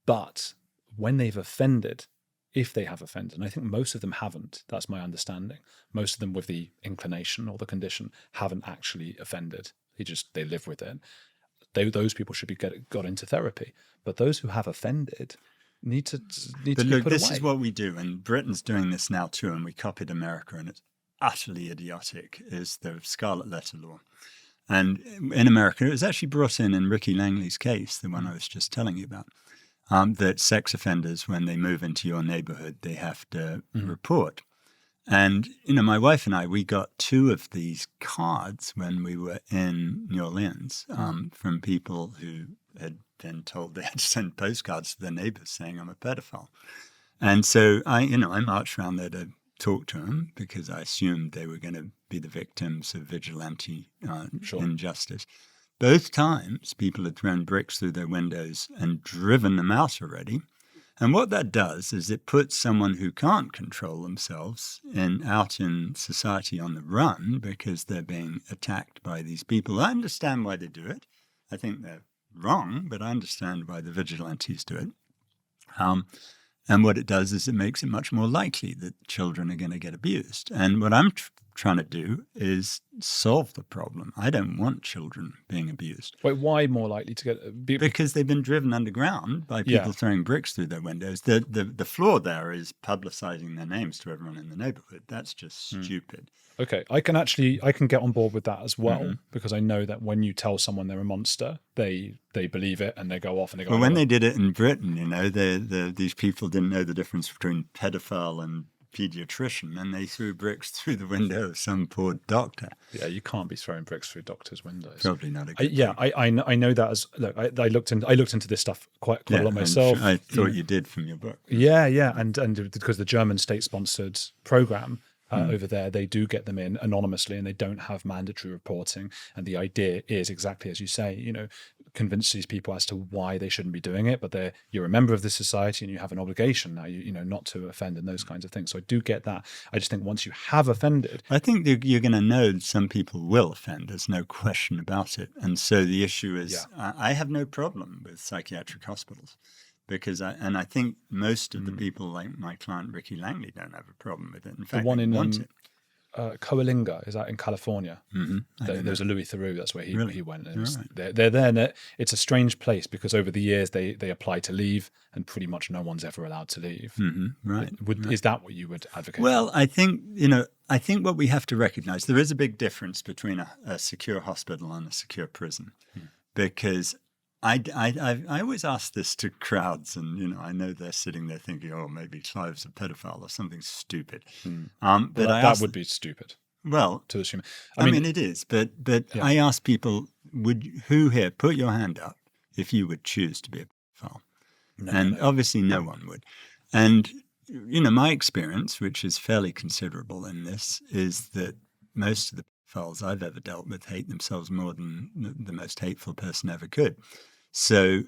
But when they've offended, if they have offended, and I think most of them haven't, that's my understanding. Most of them with the inclination or the condition haven't actually offended. They live with it. Those people should be got into therapy. But those who have offended need to be put away. This is what we do, and Britain's doing this now too, and we copied America, and it's utterly idiotic, is the Scarlet Letter law. And in America, it was actually brought in Ricky Langley's case, the one I was just telling you about. That sex offenders, when they move into your neighborhood, they have to report. And, my wife and I, we got 2 of these cards when we were in New Orleans from people who had been told they had to send postcards to their neighbors saying I'm a pedophile. And so I marched around there to talk to them because I assumed they were going to be the victims of vigilante injustice. Both times, people had thrown bricks through their windows and driven them out already. And what that does is it puts someone who can't control themselves out in society on the run because they're being attacked by these people. I understand why they do it. I think they're wrong, but I understand why the vigilantes do it. And what it does is it makes it much more likely that children are going to get abused. And what I'm trying to do is solve the problem. I don't want children being abused. Wait, why more likely to get because they've been driven underground by people throwing bricks through their windows. The flaw there is publicizing their names to everyone in the neighborhood. That's just stupid. Okay, I can get on board with that as well, because I know that when you tell someone they're a monster, they believe it and they go off and they go. Well, when they did it in Britain, these people didn't know the difference between pedophile and pediatrician, and they threw bricks through the window of some poor doctor. Yeah, you can't be throwing bricks through doctors' windows. Probably not a good thing. I know that as look. I looked into this stuff quite a lot myself. I thought you did from your book. Yeah, and because the German state-sponsored program over there, they do get them in anonymously and they don't have mandatory reporting. And the idea is exactly as you say, convince these people as to why they shouldn't be doing it, but you're a member of this society and you have an obligation now, not to offend and those kinds of things. So I do get that. I just think once you have offended, I think that you're going to know that some people will offend. There's no question about it. And so the issue is, I have no problem with psychiatric hospitals. Because I think most of the people like my client Ricky Langley don't have a problem with it. In fact, the one in want it. Coalinga, is that in California? There's a Louis Theroux. That's where he went. And Right. They're there. And it's a strange place because over the years they apply to leave, and pretty much no one's ever allowed to leave. Right. Is that what you would advocate? Well, I think what we have to recognize, there is a big difference between a secure hospital and a secure prison, because I always ask this to crowds, and I know they're sitting there thinking, "Oh, maybe Clive's a pedophile or something stupid." But that would be stupid. Well, to assume. I mean, it is. But I ask people, who here put your hand up if you would choose to be a pedophile? No. Obviously, no one would. And my experience, which is fairly considerable in this, is that most of the pedophiles I've ever dealt with hate themselves more than the most hateful person ever could. So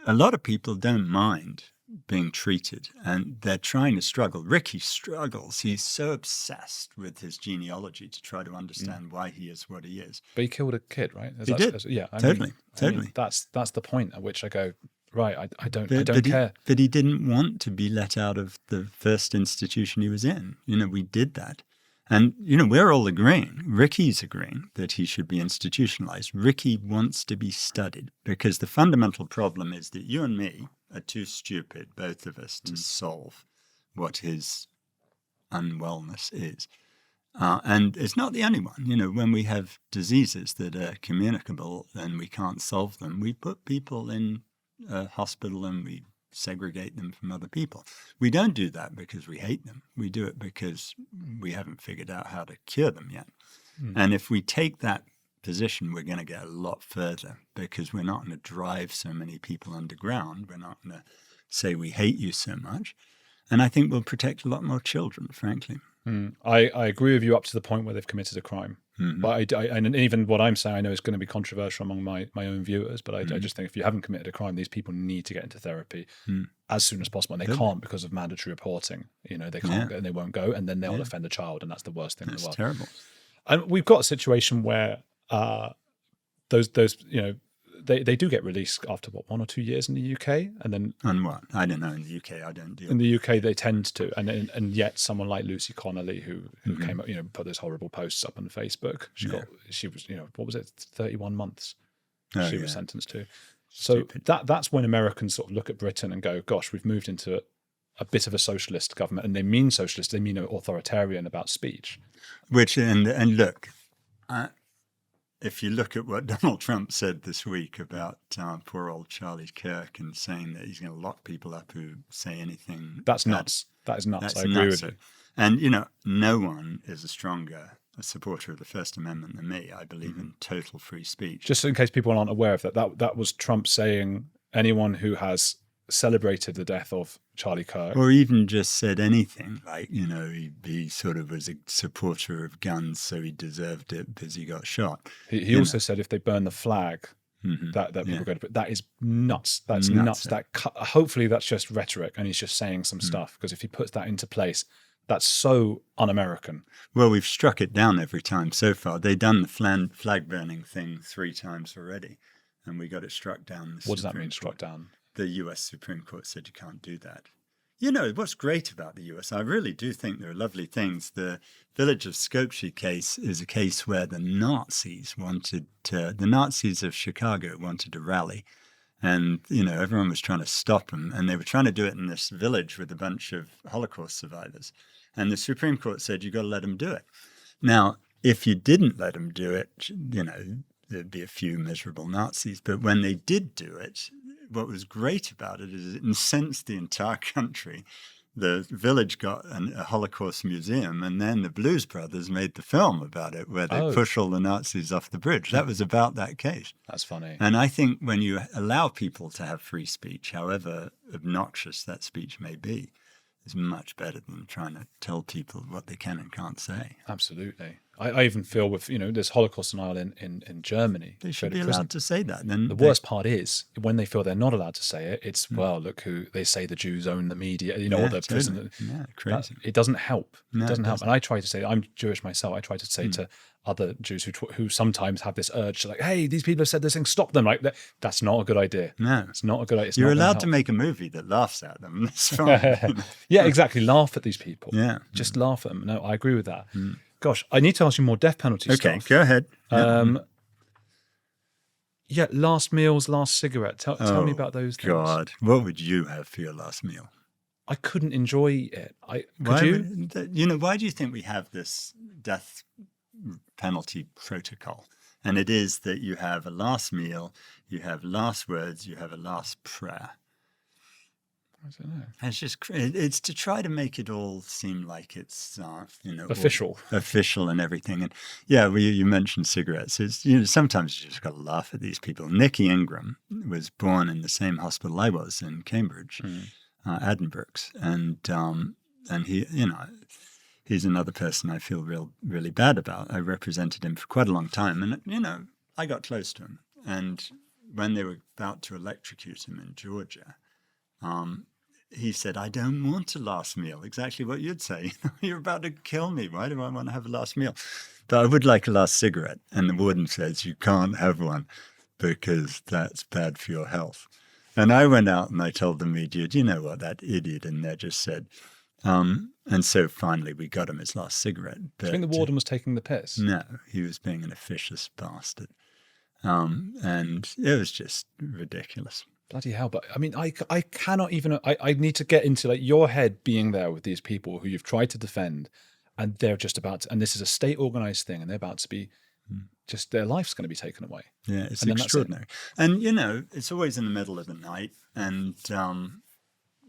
a lot of people don't mind being treated, and they're trying to struggle. Ricky struggles. He's so obsessed with his genealogy to try to understand why he is what he is. But he killed a kid, right? He did. Yeah, totally. That's the point at which I go, right, I don't care. But he didn't want to be let out of the first institution he was in. We did that. And, we're all agreeing, Ricky's agreeing that he should be institutionalized. Ricky wants to be studied because the fundamental problem is that you and me are too stupid, both of us, to solve what his unwellness is. And it's not the only one. When we have diseases that are communicable and we can't solve them, we put people in a hospital and we segregate them from other people. We don't do that because we hate them. We do it because we haven't figured out how to cure them yet. And if we take that position, we're going to get a lot further, because we're not going to drive so many people underground. We're not going to say we hate you so much. And I think we'll protect a lot more children, frankly. I agree with you up to the point where they've committed a crime. But and even what I'm saying, I know is going to be controversial among my own viewers, but I just think if you haven't committed a crime, these people need to get into therapy as soon as possible. And they can't because of mandatory reporting. They can't go, and they won't go, and then they'll offend a child, and that's the worst thing in the world. It's terrible. And we've got a situation where those they do get released after 1 or 2 years in the UK, and then on what? I don't know. In the UK, I don't deal. In the UK, they tend to, and yet someone like Lucy Connolly, who came up, put those horrible posts up on Facebook. She was, what was it, 31 months? She was sentenced to. So that's when Americans sort of look at Britain and go, "Gosh, we've moved into a bit of a socialist government," and they mean socialist, they mean authoritarian about speech. Which and look. If you look at what Donald Trump said this week about poor old Charlie Kirk and saying that he's going to lock people up who say anything. That's nuts. That is nuts. I agree with you. And, no one is a stronger supporter of the First Amendment than me. I believe in total free speech. Just in case people aren't aware of that was Trump saying anyone who has celebrated the death of Charlie Kirk, or even just said anything like, he sort of was a supporter of guns, so he deserved it because he got shot. He also said if they burn the flag, that people go to put. That is nuts. That's nuts. Hopefully that's just rhetoric, and he's just saying some stuff, because if he puts that into place, that's so un-American. Well, we've struck it down every time so far. They've done the flag burning thing 3 times already, and we got it struck down. What does that mean, struck down? The US Supreme Court said you can't do that. What's great about the US, I really do think there are lovely things. The Village of Skopje case is a case where the Nazis of Chicago wanted to rally. And, everyone was trying to stop them. And they were trying to do it in this village with a bunch of Holocaust survivors. And the Supreme Court said, you've got to let them do it. Now, if you didn't let them do it, there'd be a few miserable Nazis. But when they did do it, what was great about it is it incensed the entire country. The village got a Holocaust museum, and then the Blues Brothers made the film about it, where they push all the Nazis off the bridge. That was about that case. That's funny. And I think when you allow people to have free speech, however obnoxious that speech may be, is much better than trying to tell people what they can and can't say. Absolutely. I even feel with, there's Holocaust denial in Germany. They should be allowed to say that. Then the worst part is when they feel they're not allowed to say it, it's, well, look who they say the Jews own the media, or the prison. Yeah, crazy. It doesn't help. It doesn't help. And I try to say, I'm Jewish myself, I try to say to other Jews who sometimes have this urge to hey, these people have said this thing, stop them. That's not a good idea. No. It's not a good idea. You're allowed to make a movie that laughs at them. That's fine. Yeah, exactly. Laugh at these people. Yeah. Just laugh at them. No, I agree with that. Gosh, I need to ask you more death penalty stuff. Okay, go ahead. Last meals, last cigarette. Tell me about those things. God, what would you have for your last meal? I couldn't enjoy it. Why do you think we have this death penalty protocol? And it is that you have a last meal, you have last words, you have a last prayer. I don't know. It's just it's to try to make it all seem like it's official and everything. And you mentioned cigarettes. It's sometimes you just got to laugh at these people. Nicky Ingram was born in the same hospital I was in Cambridge, Addenbrooke's, and he he's another person I feel really bad about. I represented him for quite a long time, and I got close to him. And when they were about to electrocute him in Georgia, he said, I don't want a last meal. Exactly what you'd say. You're about to kill me. Why do I want to have a last meal? But I would like a last cigarette. And the warden says, you can't have one because that's bad for your health. And I went out and I told the media, do you know what? That idiot in there just said. And so finally we got him his last cigarette. Do you think the warden was taking the piss? No, he was being an officious bastard. And it was just ridiculous. Bloody hell. But I mean, I cannot even, I need to get into your head being there with these people who you've tried to defend. and they're just about to, and this is a state organized thing, and they're about to be just, their life's going to be taken away. Yeah, it's And then extraordinary. And, you know, it's always in the middle of the night, and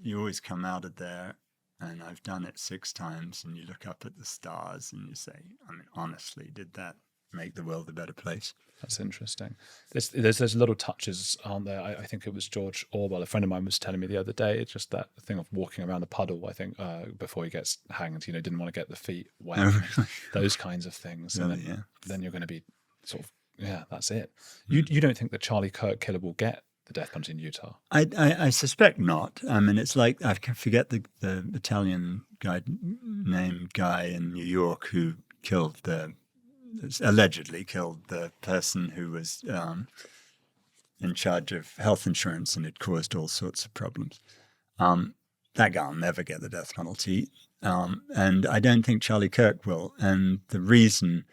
you always come out of there, and I've done it 6 times, and you look up at the stars and you say, I mean, honestly, did that make the world a better place? That's interesting. There's little touches, aren't there? I think it was George Orwell, a friend of mine, was telling me the other day. It's just that thing of walking around a puddle. I think before he gets hanged, you know, didn't want to get the feet wet. Oh, really? Those kinds of things. And Really, then you're going to be sort of, yeah, that's it. You don't think the Charlie Kirk killer will get the death penalty in Utah? I suspect not. I mean, it's like, I forget the Italian guy named Guy in New York who allegedly killed the person who was in charge of health insurance and had caused all sorts of problems. That guy will never get the death penalty. And I don't think Charlie Kirk will. And the reason,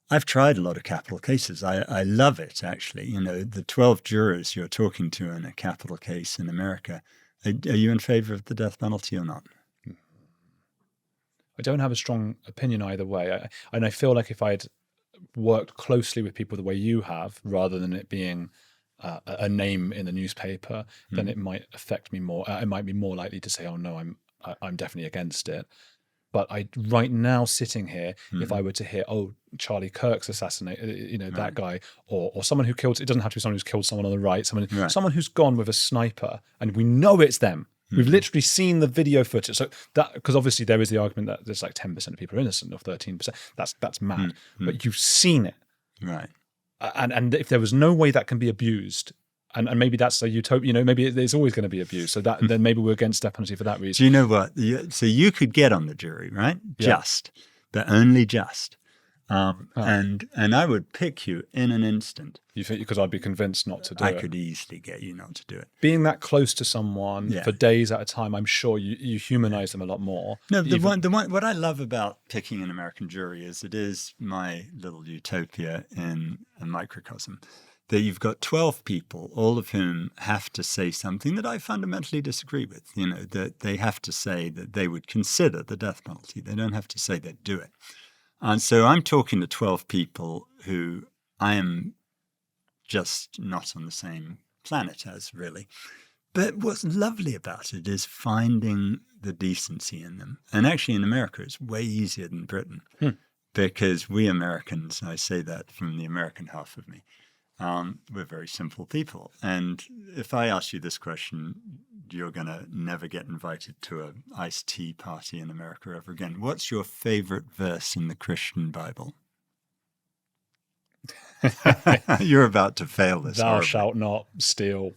I've tried a lot of capital cases. I love it, actually. You know, the 12 jurors you're talking to in a capital case in America, are you in favor of the death penalty or not? I don't have a strong opinion either way. And I feel like if I'd worked closely with people the way you have, rather than it being a name in the newspaper, then it might affect me more. I might be more likely to say, "Oh no, I'm definitely against it." But right now, sitting here, if I were to hear, "Oh, Charlie Kirk's assassinated," you know, that guy, or someone who killed, it doesn't have to be someone who's killed someone on the right, someone who's gone with a sniper, and we know it's them. We've literally seen the video footage. So that, because obviously there is the argument that there's like 10% of people are innocent or 13%. That's mad. But you've seen it. Right. And if there was no way that can be abused, and maybe that's a utopia, you know, maybe it's always going to be abused. So that then maybe we're against death penalty for that reason. Do you know what? So you could get on the jury, right? Yeah. Just, but only just. And I would pick you in an instant. You think, because I'd be convinced not to do it? I could easily get you not to do it. Being that close to someone for days at a time, I'm sure you humanize them a lot more. No, what I love about picking an American jury is it is my little utopia in a microcosm. That you've got 12 people, all of whom have to say something that I fundamentally disagree with. You know, that they have to say that they would consider the death penalty. They don't have to say they'd do it. And so I'm talking to 12 people who I am just not on the same planet as, really. But what's lovely about it is finding the decency in them. And actually in America, it's way easier than Britain. Because we Americans, I say that from the American half of me, we're very simple people. And if I ask you this question, you're going to never get invited to an iced tea party in America ever again. What's your favorite verse in the Christian Bible? You're about to fail this. Thou horribly. shalt not steal.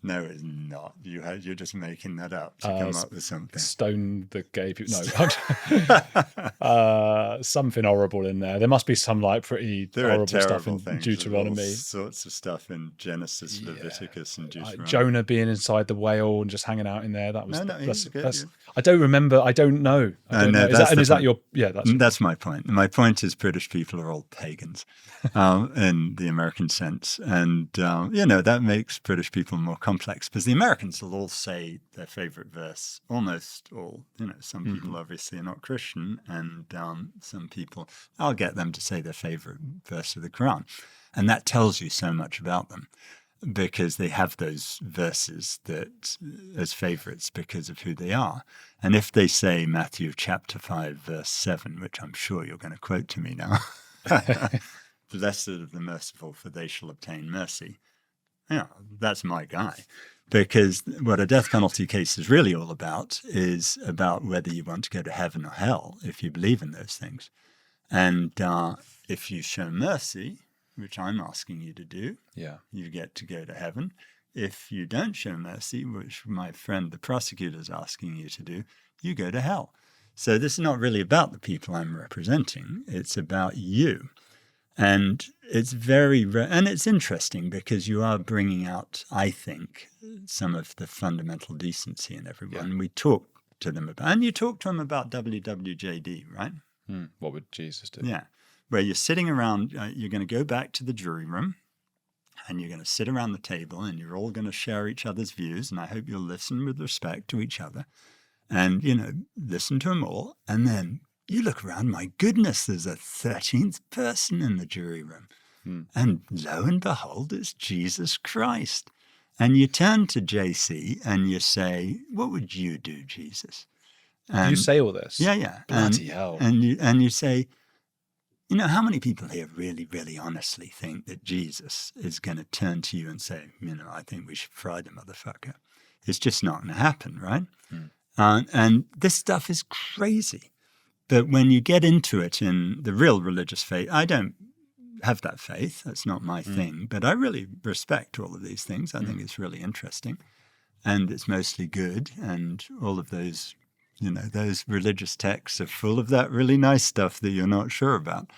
No, it's not. You're just making that up to come up with something. Stone the gay people. No, something horrible in there. There must be some like pretty horrible stuff in things, Deuteronomy. all sorts of stuff in Genesis, Leviticus, and Deuteronomy. Jonah being inside the whale and just hanging out in there. That was. He's good. I don't remember. I don't know. Is that your? Yeah, that's my point. My point is British people are all pagans, in the American sense, and that makes British people more complex, because the Americans will all say their favorite verse, almost all. Some people obviously are not Christian, and some people, I'll get them to say their favorite verse of the Quran. And that tells you so much about them, because they have those verses that as favorites because of who they are. And if they say Matthew chapter 5, verse 7, which I'm sure you're going to quote to me now, blessed are the merciful, for they shall obtain mercy. Yeah, that's my guy. Because what a death penalty case is really all about is about whether you want to go to heaven or hell, if you believe in those things. And if you show mercy, which I'm asking you to do, you get to go to heaven. If you don't show mercy, which my friend the prosecutor is asking you to do, you go to hell. So this is not really about the people I'm representing. It's about you. And it's and it's interesting, because you are bringing out, I think, some of the fundamental decency in everyone. We talk to them about, and you talk to them about WWJD, right? What would Jesus do? Yeah, where you're sitting around, you're going to go back to the jury room, and you're going to sit around the table, and you're all going to share each other's views, and I hope you'll listen with respect to each other, and, listen to them all, and then you look around, my goodness, there's a 13th person in the jury room. And lo and behold, it's Jesus Christ. And you turn to JC and you say, what would you do, Jesus? And, do you say all this? Yeah. Bloody hell. And you say, how many people here really, really honestly think that Jesus is going to turn to you and say, I think we should fry the motherfucker? It's just not going to happen, right? And this stuff is crazy. But when you get into it in the real religious faith, I don't have that faith. That's not my thing. But I really respect all of these things. I think it's really interesting. And it's mostly good. And all of those, those religious texts are full of that really nice stuff that you're not sure about.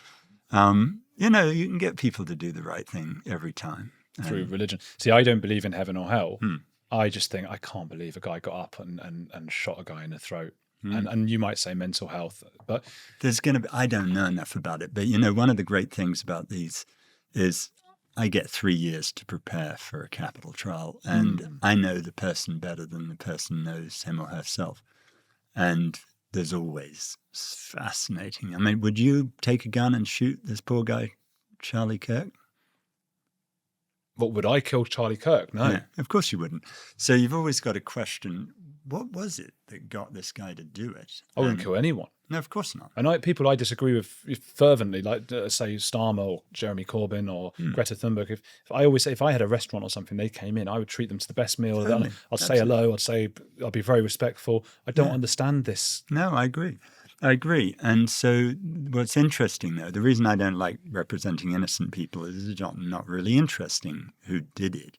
You can get people to do the right thing every time. Through religion. See, I don't believe in heaven or hell. I just think, I can't believe a guy got up and shot a guy in the throat. And you might say mental health, but there's going to be, I don't know enough about it, but one of the great things about these is I get 3 years to prepare for a capital trial, and I know the person better than the person knows him or herself. And there's always fascinating. I mean, would you take a gun and shoot this poor guy, Charlie Kirk? What, would I kill Charlie Kirk? No. Yeah, of course you wouldn't. So you've always got to question, what was it that got this guy to do it? I wouldn't kill anyone. No, of course not. And people I disagree with fervently, like say Starmer or Jeremy Corbyn or Greta Thunberg. If I always say, if I had a restaurant or something, they came in, I would treat them to the best meal. Totally. I'd say hello. I'd be very respectful. I don't understand this. No, I agree. And so what's interesting, though, the reason I don't like representing innocent people is it's not really interesting who did it.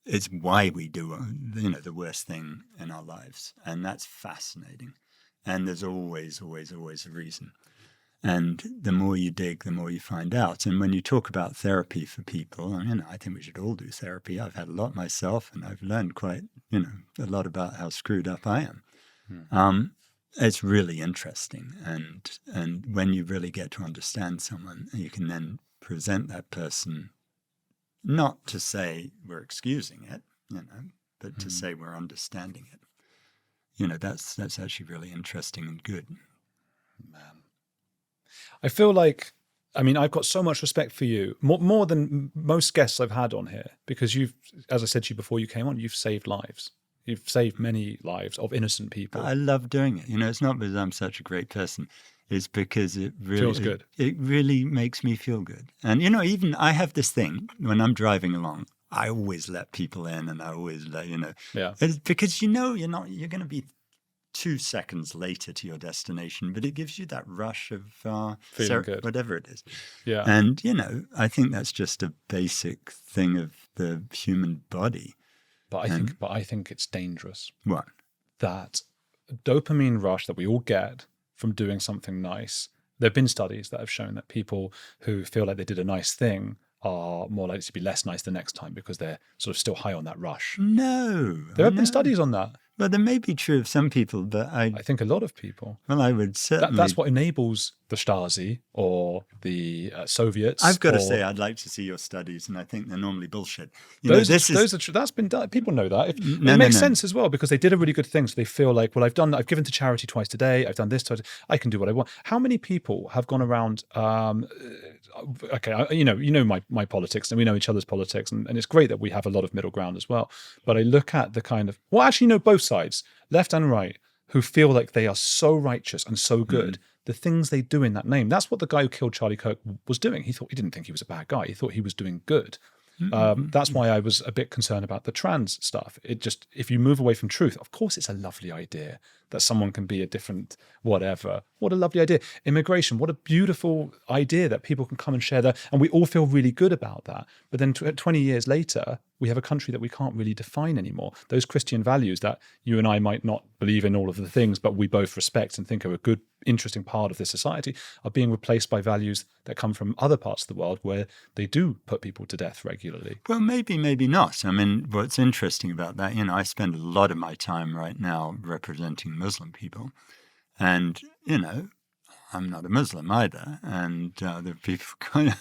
It's why we do, the worst thing in our lives. And that's fascinating. And there's always, always, always a reason. And the more you dig, the more you find out. And when you talk about therapy for people, I think we should all do therapy. I've had a lot myself, and I've learned quite, a lot about how screwed up I am. It's really interesting. And when you really get to understand someone, you can then present that person, not to say we're excusing it, but to say we're understanding it. That's actually really interesting and good. Man. I feel like, I've got so much respect for you, more than most guests I've had on here, because you've, as I said to you before you came on, you've saved lives. You've saved many lives of innocent people. I love doing it. It's not because I'm such a great person. It's because it really feels good. It really makes me feel good. And, even I have this thing when I'm driving along, I always let people in, and I always let, Yeah. It's because you're going to be 2 seconds later to your destination, but it gives you that rush of feeling good, whatever it is. Yeah. And, I think that's just a basic thing of the human body. But I think it's dangerous. What? That dopamine rush that we all get from doing something nice. There have been studies that have shown that people who feel like they did a nice thing are more likely to be less nice the next time because they're sort of still high on that rush. No. There have been studies on that. Well, there may be true of some people, but I think a lot of people. Well, I would certainly. That's what enables the Stasi or the Soviets. I've got to say, I'd like to see your studies, and I think they're normally bullshit. Those are true. That's been done. People know that. It makes sense as well because they did a really good thing. So they feel like, well, I've given to charity twice today. I've done this twice. I can do what I want. How many people have gone around? Okay, you know my politics, and we know each other's politics, and it's great that we have a lot of middle ground as well. But I look at the kind of both sides, left and right, who feel like they are so righteous and so good. The things they do in that name. That's what the guy who killed Charlie Kirk was doing. He didn't think he was a bad guy. He thought he was doing good. That's why I was a bit concerned about the trans stuff. If you move away from truth, of course it's a lovely idea that someone can be a different whatever. What a lovely idea. Immigration, what a beautiful idea that people can come and share that. And we all feel really good about that. But then 20 years later, we have a country that we can't really define anymore. Those Christian values that you and I might not believe in all of the things, but we both respect and think are a good, interesting part of this society, are being replaced by values that come from other parts of the world where they do put people to death regularly. Well, maybe not. I mean, what's interesting about that, I spend a lot of my time right now representing Muslim people. And, I'm not a Muslim either. And the people,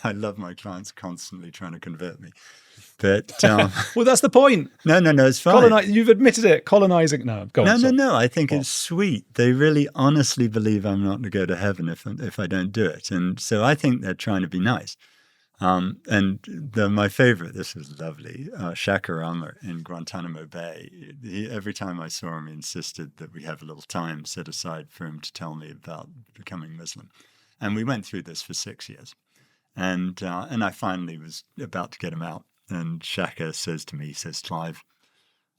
I love my clients constantly trying to convert me. But well, that's the point. No, it's fine. You've admitted it. Colonizing. No, go on. No. I think it's sweet. They really honestly believe I'm not going to go to heaven if I don't do it. And so I think they're trying to be nice. And my favorite, this was lovely, Shaka Rama in Guantanamo Bay. Every time I saw him, he insisted that we have a little time set aside for him to tell me about becoming Muslim. And we went through this for 6 years. And I finally was about to get him out. And Shaka says to me, he says, Clive,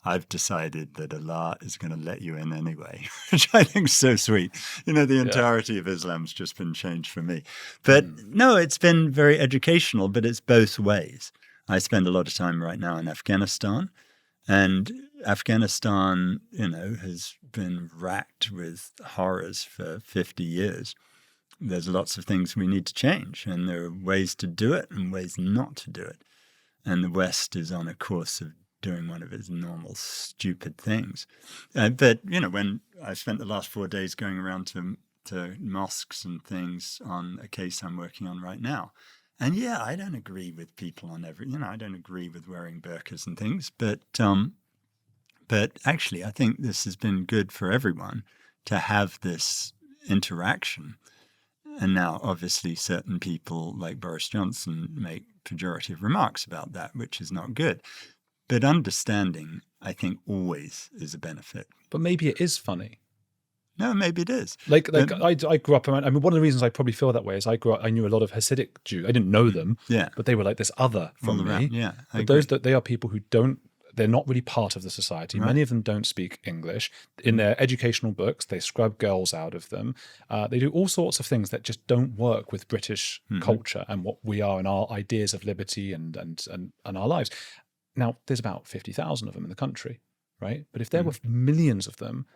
I've decided that Allah is going to let you in anyway, which I think is so sweet. The entirety of Islam's just been changed for me. But no, it's been very educational, but it's both ways. I spend a lot of time right now in Afghanistan, and Afghanistan, has been racked with horrors for 50 years. There's lots of things we need to change, and there are ways to do it and ways not to do it. And the West is on a course of doing one of its normal stupid things. But, when I spent the last 4 days going around to mosques and things on a case I'm working on right now. And I don't agree with people on I don't agree with wearing burqas and things. But actually, I think this has been good for everyone to have this interaction. And now, obviously, certain people like Boris Johnson make pejorative remarks about that, which is not good. But understanding, I think, always is a benefit. But maybe it is funny. No, maybe it is. I grew up around, one of the reasons I probably feel that way is I knew a lot of Hasidic Jews. I didn't know them, but they were like this other from me. Yeah, but they are people who they're not really part of the society. Right. Many of them don't speak English. In their educational books, they scrub girls out of them. They do all sorts of things that just don't work with British culture and what we are and our ideas of liberty and our lives. Now, there's about 50,000 of them in the country, right? But if there were millions of them,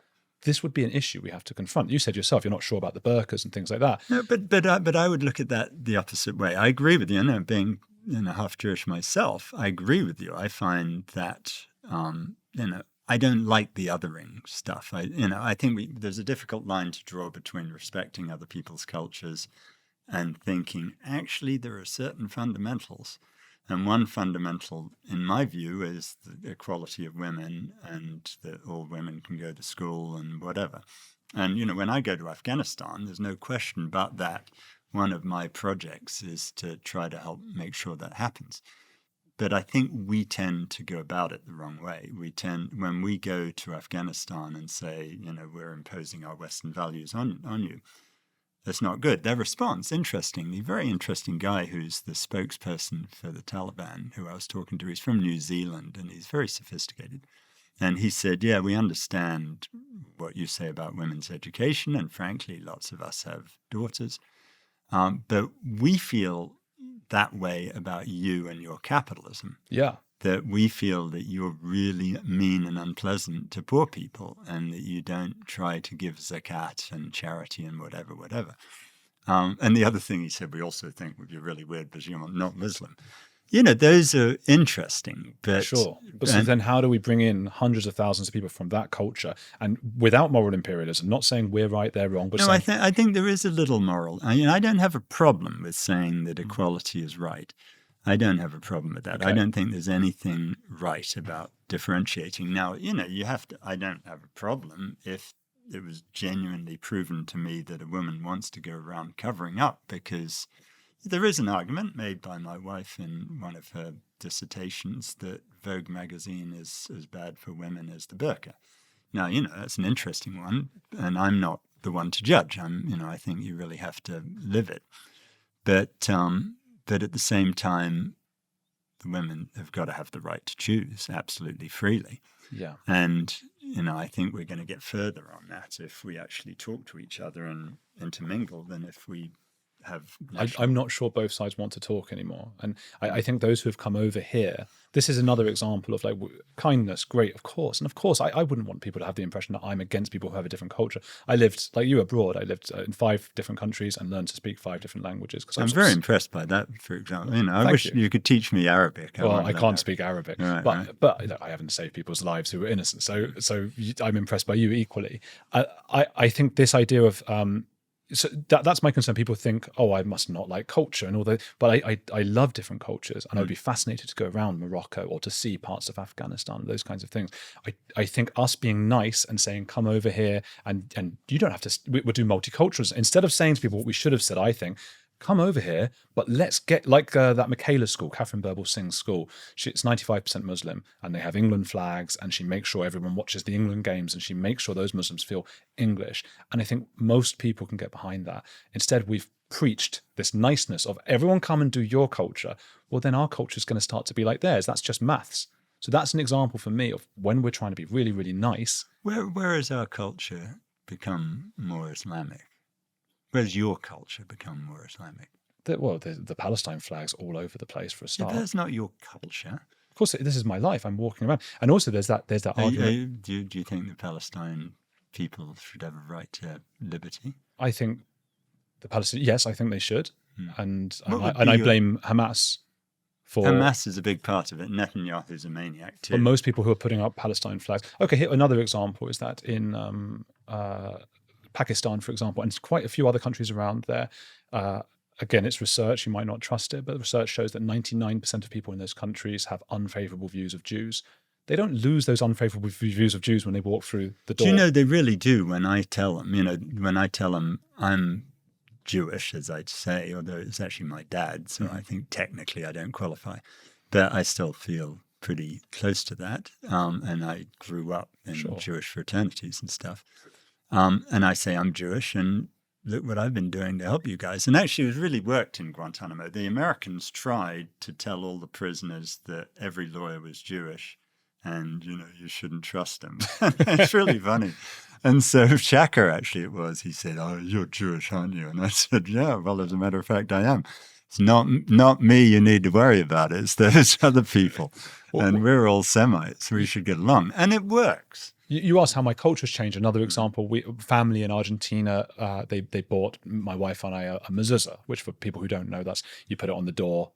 this would be an issue we have to confront. You said yourself you're not sure about the burqas and things like that. No, but I would look at that the opposite way. I agree with you. Being half Jewish myself, I agree with you. I find that I don't like the othering stuff. I think there's a difficult line to draw between respecting other people's cultures and thinking actually there are certain fundamentals. And one fundamental, in my view, is the equality of women and that all women can go to school and whatever. And, when I go to Afghanistan, there's no question about that. One of my projects is to try to help make sure that happens. But I think we tend to go about it the wrong way. When we go to Afghanistan and say, we're imposing our Western values on you, that's not good. Their response, interestingly, very interesting guy who's the spokesperson for the Taliban, who I was talking to, he's from New Zealand and he's very sophisticated. And he said, we understand what you say about women's education, and frankly, lots of us have daughters. But we feel that way about you and your capitalism. Yeah. That we feel that you're really mean and unpleasant to poor people and that you don't try to give zakat and charity and whatever. And the other thing he said, we also think would be really weird because you're not Muslim. Those are interesting. But, sure. But so then how do we bring in hundreds of thousands of people from that culture and without moral imperialism, not saying we're right, they're wrong, but I think there is a little moral. I don't have a problem with saying that equality is right. I don't have a problem with that. Okay. I don't think there's anything right about differentiating. Now, I don't have a problem if it was genuinely proven to me that a woman wants to go around covering up, because there is an argument made by my wife in one of her dissertations that Vogue magazine is as bad for women as the burqa. Now, that's an interesting one, and I'm not the one to judge. I think you really have to live it. But at the same time, the women have got to have the right to choose absolutely freely. Yeah. And, I think we're going to get further on that if we actually talk to each other and intermingle than if we have... I'm not sure both sides want to talk anymore. And I think those who have come over here, this is another example of kindness, great, of course. And of course, I wouldn't want people to have the impression that I'm against people who have a different culture. I lived, like you, abroad. I lived in 5 different countries and learned to speak 5 different languages. I'm very impressed by that, for example. I wish you could teach me Arabic. I can't speak Arabic, right, but I haven't saved people's lives who were innocent. So I'm impressed by you equally. I think this idea of so that's my concern. People think, oh, I must not like culture and all that. But I love different cultures, and I'd be fascinated to go around Morocco or to see parts of Afghanistan, those kinds of things. I think us being nice and saying, come over here, and you don't have to, we'll do multiculturalism. Instead of saying to people what we should have said, I think, come over here, but let's get like that Michaela school, Catherine Birbal Singh's school. It's 95% Muslim, and they have England flags, and she makes sure everyone watches the England games, and she makes sure those Muslims feel English. And I think most people can get behind that. Instead, we've preached this niceness of everyone come and do your culture. Well, then our culture is going to start to be like theirs. That's just maths. So that's an example for me of when we're trying to be really, really nice. Where has our culture become more Islamic? Where's your culture become more Islamic? The Palestine flags all over the place for a start. Yeah, that's not your culture. Of course, this is my life. I'm walking around, and also there's that argument. Do you think the Palestine people should have a right to liberty? I think the Palestinians. Yes, I think they should, and What I blame Hamas for. Hamas is a big part of it. Netanyahu's a maniac too. For most people who are putting up Palestine flags. Okay, here another example is that in Pakistan, for example, and quite a few other countries around there. Again, it's research, you might not trust it, but the research shows that 99% of people in those countries have unfavorable views of Jews. They don't lose those unfavorable views of Jews when they walk through the door. Do you know, they really do when I tell them, I'm Jewish, as I'd say, although it's actually my dad, so I think technically I don't qualify, but I still feel pretty close to that. And I grew up in Jewish fraternities and stuff. And I say I'm Jewish, and look what I've been doing to help you guys. And actually, it really worked in Guantanamo. The Americans tried to tell all the prisoners that every lawyer was Jewish, and you shouldn't trust them. It's really funny. And so Shaka, actually, he said, "Oh, you're Jewish, aren't you?" And I said, "Yeah, well, as a matter of fact, I am. It's not me you need to worry about. It's those other people, and we're all Semites. We should get along, and it works." You asked how my culture's changed. Another example, family in Argentina, they bought my wife and I a mezuzah, which for people who don't know, that's you put it on the door.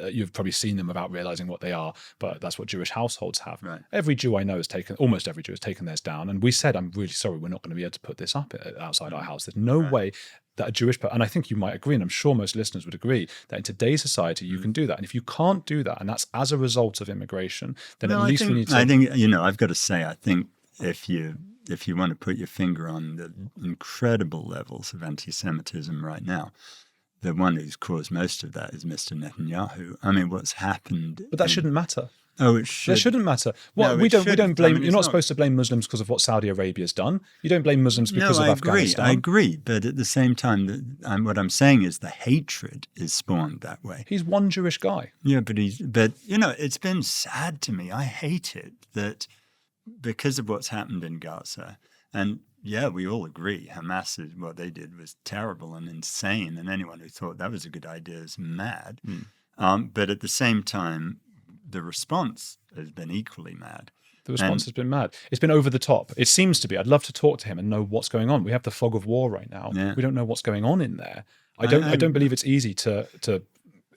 You've probably seen them without realizing what they are, but that's what Jewish households have. Right. Every Jew I know almost every Jew has taken theirs down. And we said, I'm really sorry, we're not going to be able to put this up outside our house. There's no way that a Jewish person, and I think you might agree, and I'm sure most listeners would agree, that in today's society, you can do that. And if you can't do that, and that's as a result of immigration, then at least we need to... I think, I've got to say, I think if you want to put your finger on the incredible levels of anti-Semitism right now, the one who's caused most of that is Mr. Netanyahu. I mean, what's happened... But that shouldn't matter. Oh, it should. That shouldn't matter. Well, No, we don't blame... you're not not supposed to blame Muslims because of what Saudi Arabia's done. You don't blame Muslims because of Afghanistan. I agree. But at the same time, what I'm saying is the hatred is spawned that way. He's one Jewish guy. Yeah, but it's been sad to me. I hate it that because of what's happened in Gaza, and yeah, we all agree, Hamas, what they did was terrible and insane, and anyone who thought that was a good idea is mad. But at the same time, the response has been equally mad. The response has been mad. It's been over the top. It seems to be. I'd love to talk to him and know what's going on. We have the fog of war right now. Yeah. We don't know what's going on in there. I don't believe it's easy to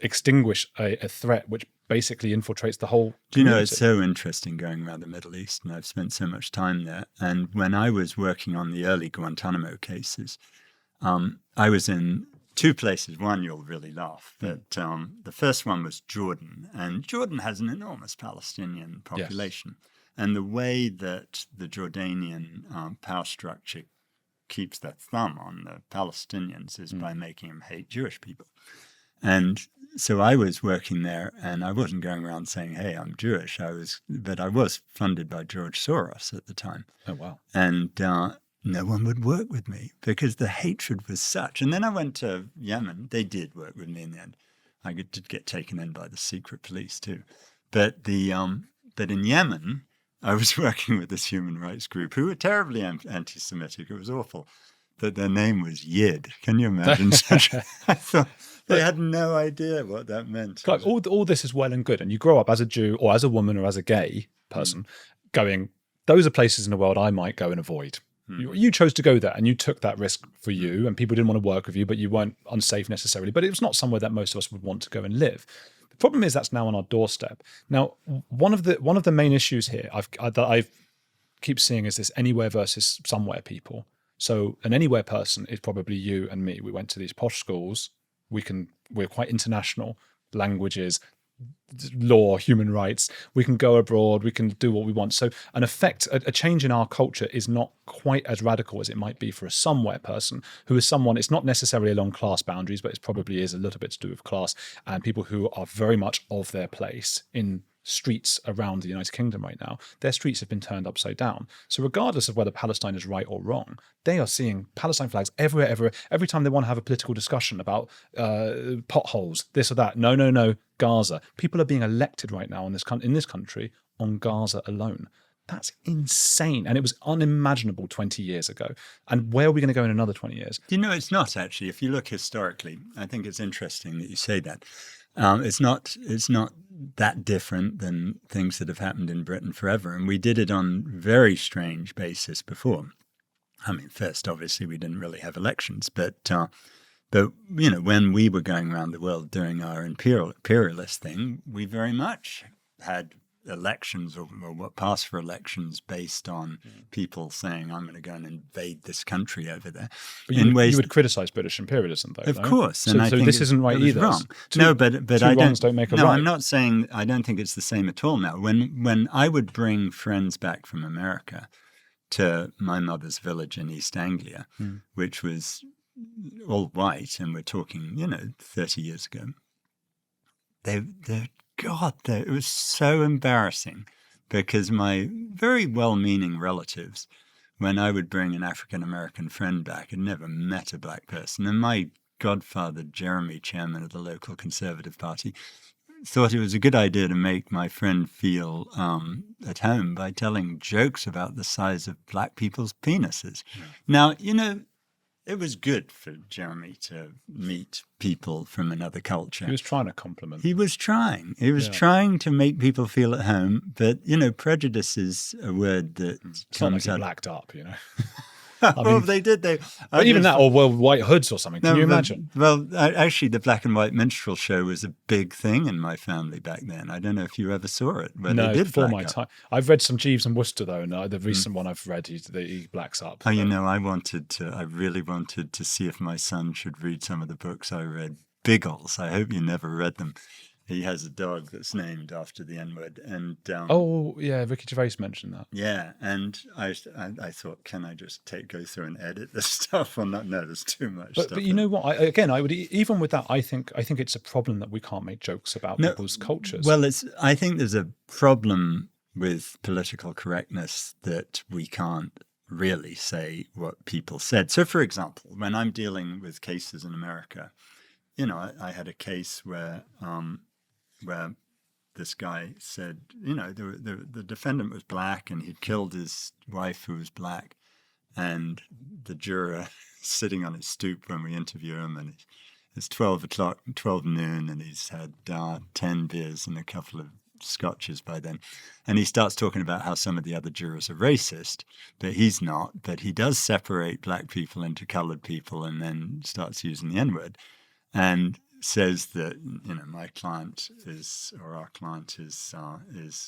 extinguish a threat which basically infiltrates the whole community. It's so interesting going around the Middle East, and I've spent so much time there. And when I was working on the early Guantanamo cases, I was in two places. One, you'll really laugh, but the first one was Jordan. And Jordan has an enormous Palestinian population. Yes. And the way that the Jordanian power structure keeps their thumb on the Palestinians is by making them hate Jewish people. And so I was working there, and I wasn't going around saying, "Hey, I'm Jewish." But I was funded by George Soros at the time. Oh, wow. And no one would work with me because the hatred was such. And then I went to Yemen. They did work with me in the end. I did get taken in by the secret police too. But but in Yemen, I was working with this human rights group who were terribly anti-Semitic. It was awful. But their name was Yid. Can you imagine such? I thought they had no idea what that meant. Like, all this is well and good, and you grow up as a Jew or as a woman or as a gay person going, those are places in the world I might go and avoid. You chose to go there, and you took that risk for you, and people didn't want to work with you, but you weren't unsafe necessarily. But it was not somewhere that most of us would want to go and live. The problem is that's now on our doorstep. Now, one of the main issues here that I keep seeing is this anywhere versus somewhere people. So an anywhere person is probably you and me. We went to these posh schools. We're quite international, languages, law, human rights. We can go abroad. We can do what we want. So a change in our culture is not quite as radical as it might be for a somewhere person who is someone. It's not necessarily along class boundaries, but it probably is a little bit to do with class and people who are very much of their place in streets around the United Kingdom right now. Their streets have been turned upside down. So regardless of whether Palestine is right or wrong, they are seeing Palestine flags everywhere. Every time they want to have a political discussion about potholes, this or that. No, Gaza. People are being elected right now in this country on Gaza alone. That's insane. And it was unimaginable 20 years ago. And where are we going to go in another 20 years? It's not actually. If you look historically, I think it's interesting that you say that. It's not that different than things that have happened in Britain forever. And we did it on very strange basis before. I mean, first, obviously, we didn't really have elections, but when we were going around the world doing our imperialist thing, we very much had elections or what passed for elections based on people saying, I'm going to go and invade this country over there. But you would criticize British imperialism, though. Of course. So this isn't right either. Wrong. But I don't make a right. I'm not saying, I don't think it's the same at all now. When I would bring friends back from America to my mother's village in East Anglia, which was all white, and we're talking, 30 years ago, it was so embarrassing because my very well-meaning relatives, when I would bring an African-American friend back, had never met a black person. And my godfather, Jeremy, chairman of the local Conservative Party, thought it was a good idea to make my friend feel at home by telling jokes about the size of black people's penises. Now, it was good for Jeremy to meet people from another culture. He was trying to compliment. He was trying. He was trying to make people feel at home. But, prejudice is a word that it's not like he blacked up, Well, they did. But even that, or white hoods or something. Can you imagine? Well, actually, the black and white minstrel show was a big thing in my family back then. I don't know if you ever saw it. No, before my time. I've read some Jeeves and Worcester, though, and the recent one I've read, he blacks up. Oh, I really wanted to see if my son should read some of the books I read. Biggles. I hope you never read them. He has a dog that's named after the N-word. And Ricky Gervais mentioned that. Yeah, and I thought, can I just go through and edit this stuff or not? No, there's too much stuff. But you know what? I would even with that. I think it's a problem that we can't make jokes about people's cultures. Well, I think there's a problem with political correctness that we can't really say what people said. So, for example, when I'm dealing with cases in America, I had a case where this guy said, the defendant was black and he'd killed his wife who was black, and the juror sitting on his stoop when we interview him, and it's 12 noon, and he's had 10 beers and a couple of scotches by then, and he starts talking about how some of the other jurors are racist, but he's not, but he does separate black people into colored people, and then starts using the N-word, and says that our client is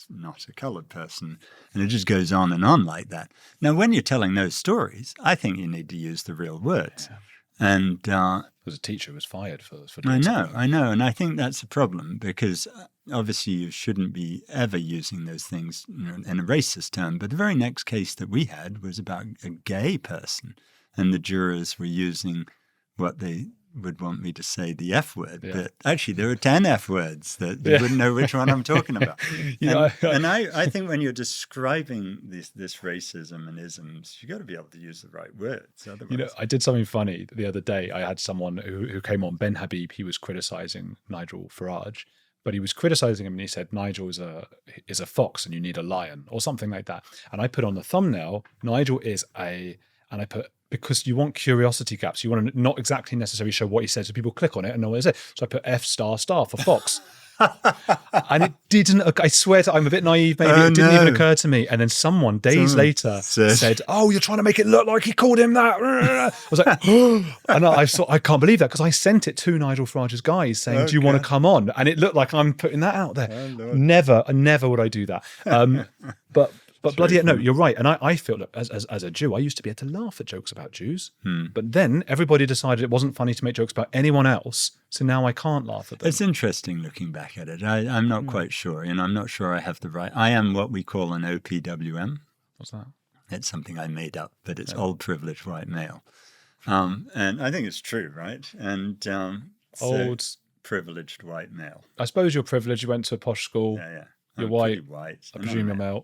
not a colored person, and it just goes on and on like that. Now, when you're telling those stories, I think you need to use the real words. Yeah. And there was a teacher who was fired for doing I know, and I think that's a problem because obviously you shouldn't be ever using those things in a racist term. But the very next case that we had was about a gay person, and the jurors were using what they would want me to say the F word, but actually there were 10 F words that you wouldn't know which one I'm talking about. I think when you're describing this racism and isms, you got to be able to use the right words. Otherwise, I did something funny the other day. I had someone who came on, Ben Habib. He was criticizing Nigel Farage, but he was criticizing him, and he said Nigel is a fox and you need a lion or something like that. And I put on the thumbnail, Nigel is and I put, because you want curiosity gaps. You want to not exactly necessarily show what he says, so people click on it and know what it says. So I put F** for Fox. And it didn't, I swear I'm a bit naive, maybe it didn't even occur to me. And then someone days later said, oh, you're trying to make it look like he called him that. I was like, and I can't believe that, because I sent it to Nigel Farage's guys saying, do you want to come on? And it looked like I'm putting that out there. Never would I do that. But But bloody no, you're right. And I feel that as a Jew, I used to be able to laugh at jokes about Jews. But then everybody decided it wasn't funny to make jokes about anyone else. So now I can't laugh at them. It's interesting looking back at it. I'm not quite sure. I'm not sure I have the right. I am what we call an OPWM. What's that? It's something I made up, but it's old privileged white male. And I think it's true, right? And Old privileged white male. I suppose you're privileged. You went to a posh school. Yeah. You're I'm white. White. I presume you're male.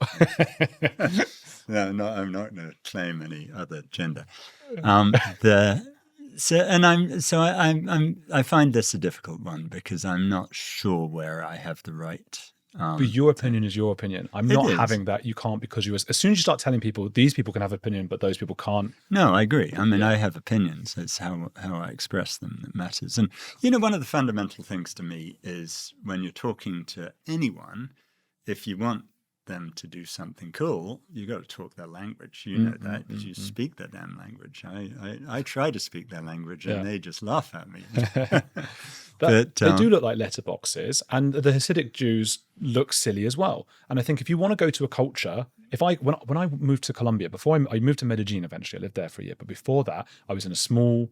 No, I'm not going to claim any other gender. I find this a difficult one because I'm not sure where I have the right. But your opinion is your opinion. I'm not having that. You can't because as soon as you start telling people these people can have opinion, but those people can't. No, I agree. I mean, I have opinions. It's how I express them that matters. And one of the fundamental things to me is when you're talking to anyone, if you want them to do something cool, you got to talk their language. You know that. You speak their damn language. I try to speak their language, and they just laugh at me. But they do look like letterboxes, and the Hasidic Jews look silly as well. And I think if you want to go to a culture, when I moved to Colombia, before I moved to Medellin eventually, I lived there for a year, but before that, I was in a small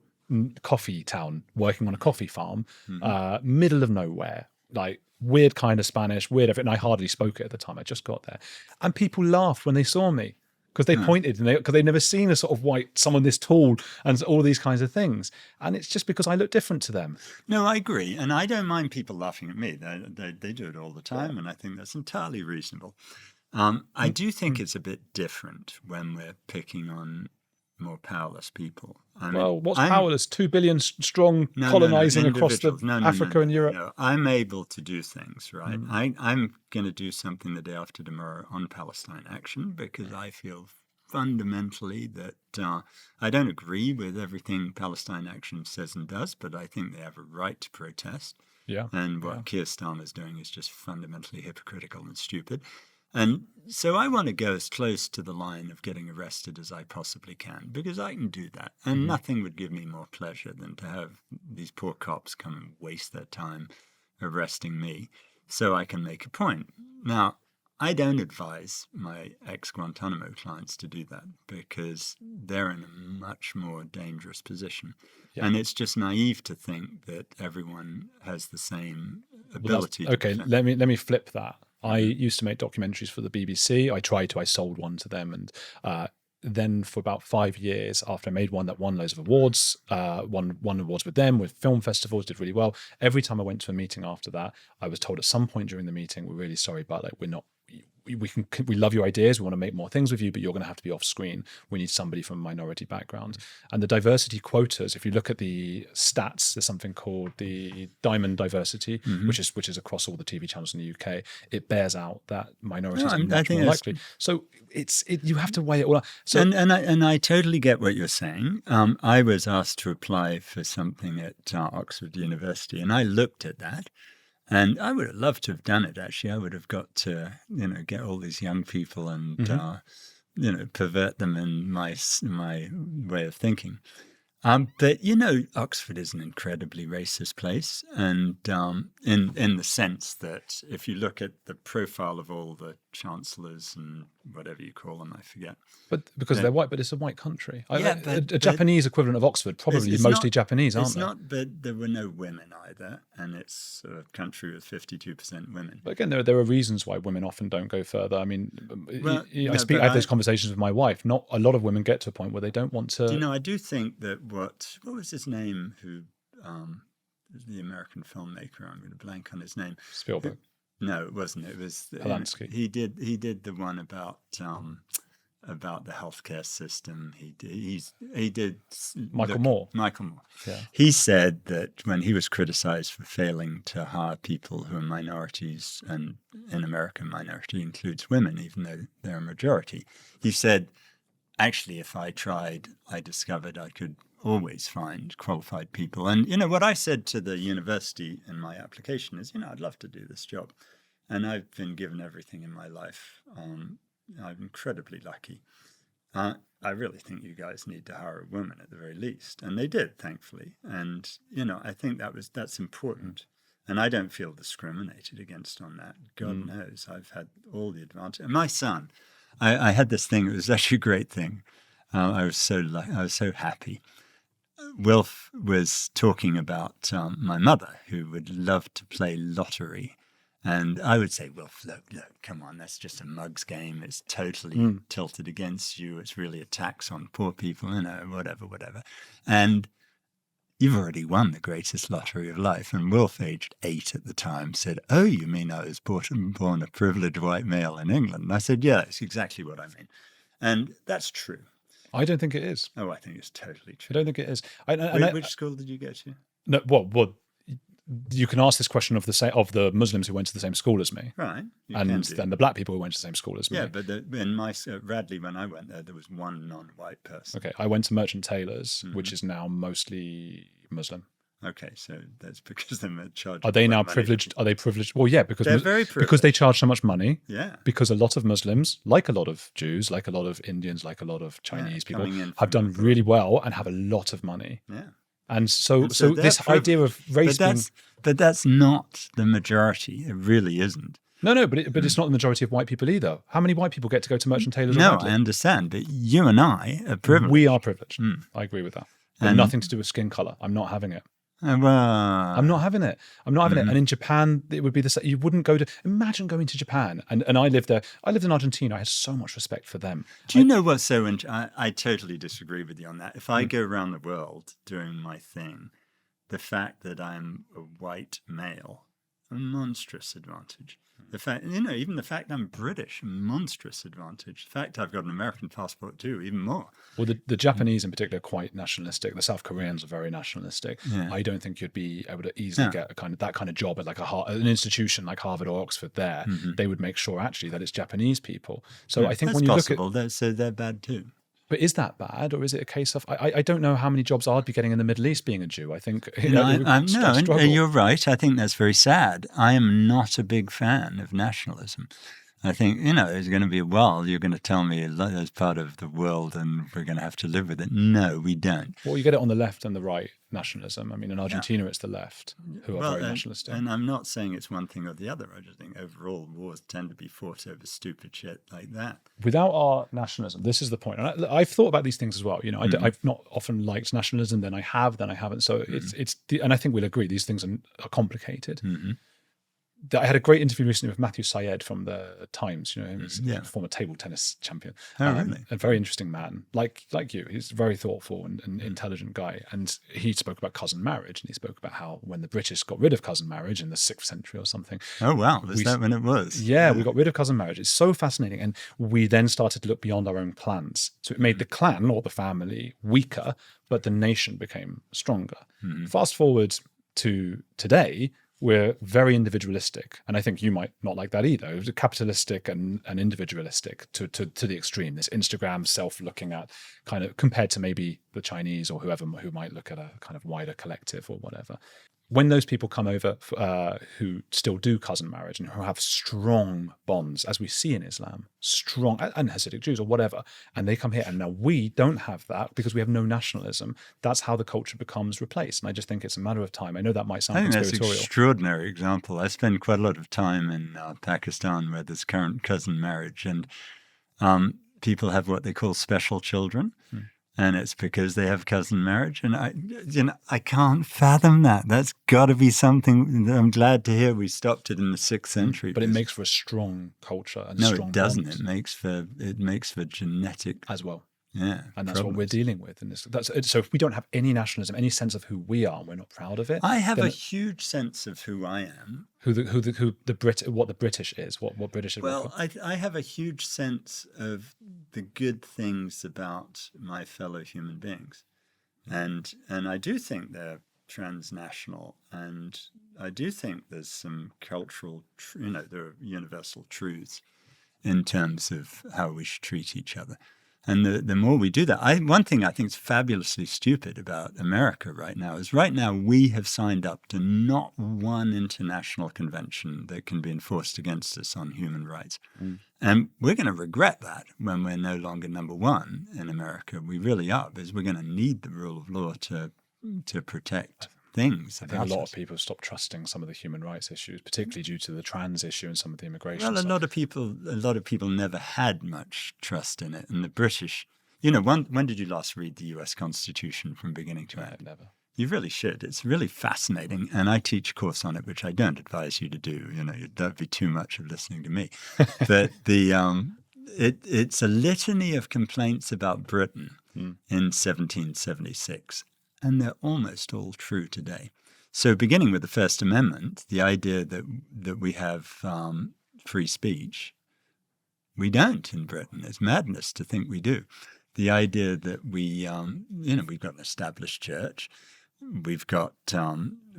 coffee town working on a coffee farm, middle of nowhere, like weird kind of Spanish, weird everything. I hardly spoke it at the time. I just got there. And people laughed when they saw me because they pointed and because they'd never seen a sort of someone this tall and all these kinds of things. And it's just because I look different to them. No, I agree. And I don't mind people laughing at me. They do it all the time. And I think that's entirely reasonable. I do think it's a bit different when we're picking on more powerless people. What's powerless? 2 billion strong colonizing across Africa and Europe. No, I'm able to do things, right? I'm going to do something the day after tomorrow on Palestine Action because I feel fundamentally that I don't agree with everything Palestine Action says and does, but I think they have a right to protest. Yeah. And what Keir Starmer is doing is just fundamentally hypocritical and stupid. And so I want to go as close to the line of getting arrested as I possibly can because I can do that. And nothing would give me more pleasure than to have these poor cops come and waste their time arresting me so I can make a point. Now, I don't advise my ex-Guantanamo clients to do that because they're in a much more dangerous position. Yeah. And it's just naive to think that everyone has the same ability. Okay, let me flip that. I used to make documentaries for the BBC. I sold one to them. And then for about 5 years after I made one that won loads of awards, won awards with them, with film festivals, did really well. Every time I went to a meeting after that, I was told at some point during the meeting, we're really sorry, but we love your ideas. We want to make more things with you, but you're going to have to be off screen. We need somebody from a minority background. And the diversity quotas, if you look at the stats, there's something called the Diamond Diversity, which is across all the TV channels in the UK. It bears out that minorities are much more likely. So you have to weigh it all up. So, and I totally get what you're saying. I was asked to apply for something at Oxford University, and I looked at that. And I would have loved to have done it, actually. I would have got to, get all these young people and, pervert them in my way of thinking. But, Oxford is an incredibly racist place. And in the sense that if you look at the profile of all the chancellors and whatever you call them, I forget. But because they're white, but it's a white country. A Japanese equivalent of Oxford, probably it's mostly Japanese, aren't they? It's not, but there were no women either. And it's a country with 52% women. But again, there are reasons why women often don't go further. I mean, I have those conversations with my wife. Not a lot of women get to a point where they don't want to. I do think that what was his name? Who the American filmmaker? I'm going to blank on his name. Spielberg. No, it wasn't. It was Polanski. He did the one about the healthcare system. He did Michael Moore. Yeah. He said that when he was criticized for failing to hire people who are minorities, and in America, minority includes women, even though they're a majority. He said, actually, if I tried, I discovered I could always find qualified people. And, what I said to the university in my application is, I'd love to do this job. And I've been given everything in my life. I'm incredibly lucky. I really think you guys need to hire a woman at the very least. And they did, thankfully. And, I think that's important. And I don't feel discriminated against on that. God knows I've had all the advantage. And my son, I had this thing. It was actually a great thing. I was so happy. Wilf was talking about my mother, who would love to play lottery. And I would say, Wilf, look, come on, that's just a mug's game. It's totally tilted against you. It's really a tax on poor people, whatever. And you've already won the greatest lottery of life. And Wilf, aged 8 at the time, said, oh, you mean I was born a privileged white male in England? And I said, yeah, that's exactly what I mean. And that's true. I don't think it is. Oh, I think it's totally true. I don't think it is. Which school did you go to? No, well, you can ask this question of the Muslims who went to the same school as me, right? And then the black people who went to the same school as me. Yeah, but in my Radley, when I went there was one non-white person. Okay, I went to Merchant Taylors, which is now mostly Muslim. Okay, so that's because they're charged. Are they now privileged? Are they privileged? Well, yeah, because they're very privileged. Because they charge so much money. Yeah. Because a lot of Muslims, like a lot of Jews, like a lot of Indians, like a lot of Chinese people, have done really well and have a lot of money. Yeah. And so this idea of race but that's not the majority. It really isn't. No, but it's not the majority of white people either. How many white people get to go to Merchant Taylors? No, I understand, but you and I are privileged. We are privileged. I agree with that. And nothing to do with skin color. I'm not having it. Well, I'm not having it. And in Japan, it would be the same. You wouldn't go to. Imagine going to Japan, and I lived there. I lived in Argentina. I had so much respect for them. Do you know what's so? I totally disagree with you on that. If I go around the world doing my thing, the fact that I'm a white male, a monstrous advantage. The fact, even the fact I'm British, monstrous advantage. The fact I've got an American passport too, even more. Well, the Japanese in particular are quite nationalistic. The South Koreans are very nationalistic. Yeah. I don't think you'd be able to easily get that kind of job at like an institution like Harvard or Oxford. There, they would make sure actually that it's Japanese people. So I think when you look at so they're bad too. But is that bad, or is it a case of I don't know how many jobs I'd be getting in the Middle East being a Jew? I think you're right. I think that's very sad. I am not a big fan of nationalism. I think, there's going to be a world, you're going to tell me there's part of the world and we're going to have to live with it. No, we don't. Well, you get it on the left and the right, nationalism. I mean, in Argentina, it's the left who are very nationalistic. And I'm not saying it's one thing or the other. I just think overall wars tend to be fought over stupid shit like that. Without our nationalism, this is the point. And I've thought about these things as well. I've not often liked nationalism, then I have, then I haven't. So and I think we'll agree, these things are complicated. Mm-hmm. I had a great interview recently with Matthew Syed from the Times. He's a former table tennis champion. Oh, really? A very interesting man, like you. He's a very thoughtful and intelligent guy. And he spoke about cousin marriage, and he spoke about how when the British got rid of cousin marriage in the 6th century or something. Oh, wow. Was that when it was? Yeah, we got rid of cousin marriage. It's so fascinating. And we then started to look beyond our own clans. So it made the clan or the family weaker, but the nation became stronger. Mm-hmm. Fast forward to today, we're very individualistic. And I think you might not like that either. It was capitalistic and individualistic to the extreme. This Instagram self-looking at kind of compared to maybe the Chinese or whoever who might look at a kind of wider collective or whatever. When those people come over who still do cousin marriage and who have strong bonds, as we see in Islam, strong, and Hasidic Jews or whatever, and they come here and now we don't have that because we have no nationalism, that's how the culture becomes replaced. And I just think it's a matter of time. I know that might sound conspiratorial. I think that's an extraordinary example. I spend quite a lot of time in Pakistan where there's current cousin marriage and people have what they call special children. And it's because they have cousin marriage. And I can't fathom that. That's got to be something. I'm glad to hear we stopped it in the 6th century. But it makes for a strong culture and no, strong it doesn't. bonds. It makes for genetic as well. Yeah, and that's what we're dealing with. And so if we don't have any nationalism, any sense of who we are, and we're not proud of it. I have a huge sense of who I am. What the British is, what British are. Well, I have a huge sense of the good things about my fellow human beings, and I do think they're transnational, and I do think there's some cultural, there are universal truths in terms of how we should treat each other. And the more we do that, one thing I think is fabulously stupid about America right now is we have signed up to not one international convention that can be enforced against us on human rights. Mm. And we're going to regret that when we're no longer number one in America. We really are, because we're going to need the rule of law to protect things I about think a lot us. of people stop trusting some of the human rights issues, particularly due to the trans issue and some of the immigration Well, a stuff. lot of people never had much trust in it. And the British, when did you last read the U.S. Constitution from beginning to end? Never. You really should. It's really fascinating. And I teach a course on it, which I don't advise you to do. That'd be too much of listening to me. But it's a litany of complaints about Britain in 1776. And they're almost all true today. So beginning with the First Amendment, the idea that we have free speech, we don't in Britain. It's madness to think we do. The idea that we've got an established church, we've got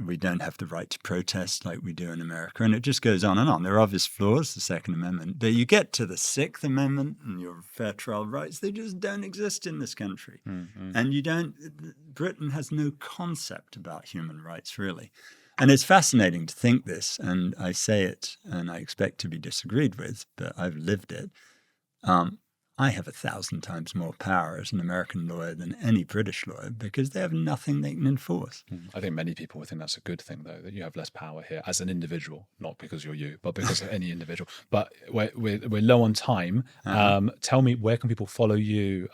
we don't have the right to protest like we do in America, and it just goes on and on. There are obvious flaws, the Second Amendment, but you get to the Sixth Amendment and your fair trial rights, they just don't exist in this country. And Britain has no concept about human rights, really. And it's fascinating to think this, and I say it and I expect to be disagreed with, but I've lived it. I have 1,000 times more power as an American lawyer than any British lawyer because they have nothing they can enforce. I think many people would think that's a good thing, though, that you have less power here as an individual, not because you're you, but because of any individual. But we're low on time. Tell me, where can people follow you,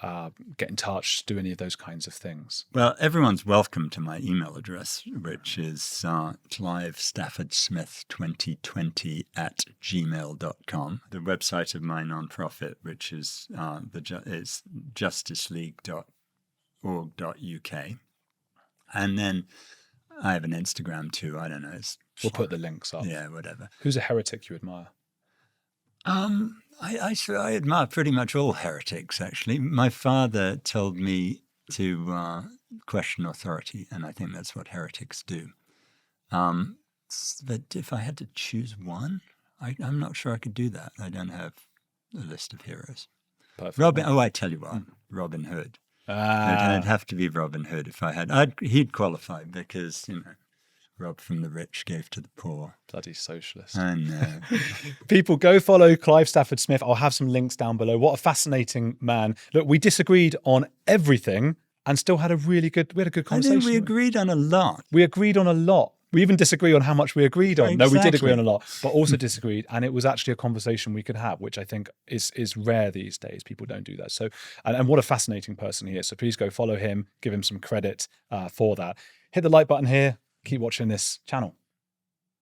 get in touch, do any of those kinds of things? Well, everyone's welcome to my email address, which is clivestaffordsmith2020@gmail.com. The website of my nonprofit, which is it's justiceleague.org.uk. And then I have an Instagram too. I don't know. We'll put the links up. Yeah, whatever. Who's a heretic you admire? I admire pretty much all heretics, actually. My father told me to question authority, and I think that's what heretics do. But if I had to choose one, I'm not sure I could do that. I don't have a list of heroes. Perfect. I tell you what, Robin Hood. It'd have to be Robin Hood if I had. He'd qualify because, Rob from the rich gave to the poor. Bloody socialist. And people, go follow Clive Stafford Smith. I'll have some links down below. What a fascinating man. Look, we disagreed on everything and still had a good conversation. I think we agreed on a lot. We agreed on a lot. We even disagree on how much we agreed on. Exactly. No, we did agree on a lot, but also disagreed. And it was actually a conversation we could have, which I think is rare these days. People don't do that. So, and what a fascinating person he is. So please go follow him, give him some credit for that. Hit the like button here. Keep watching this channel.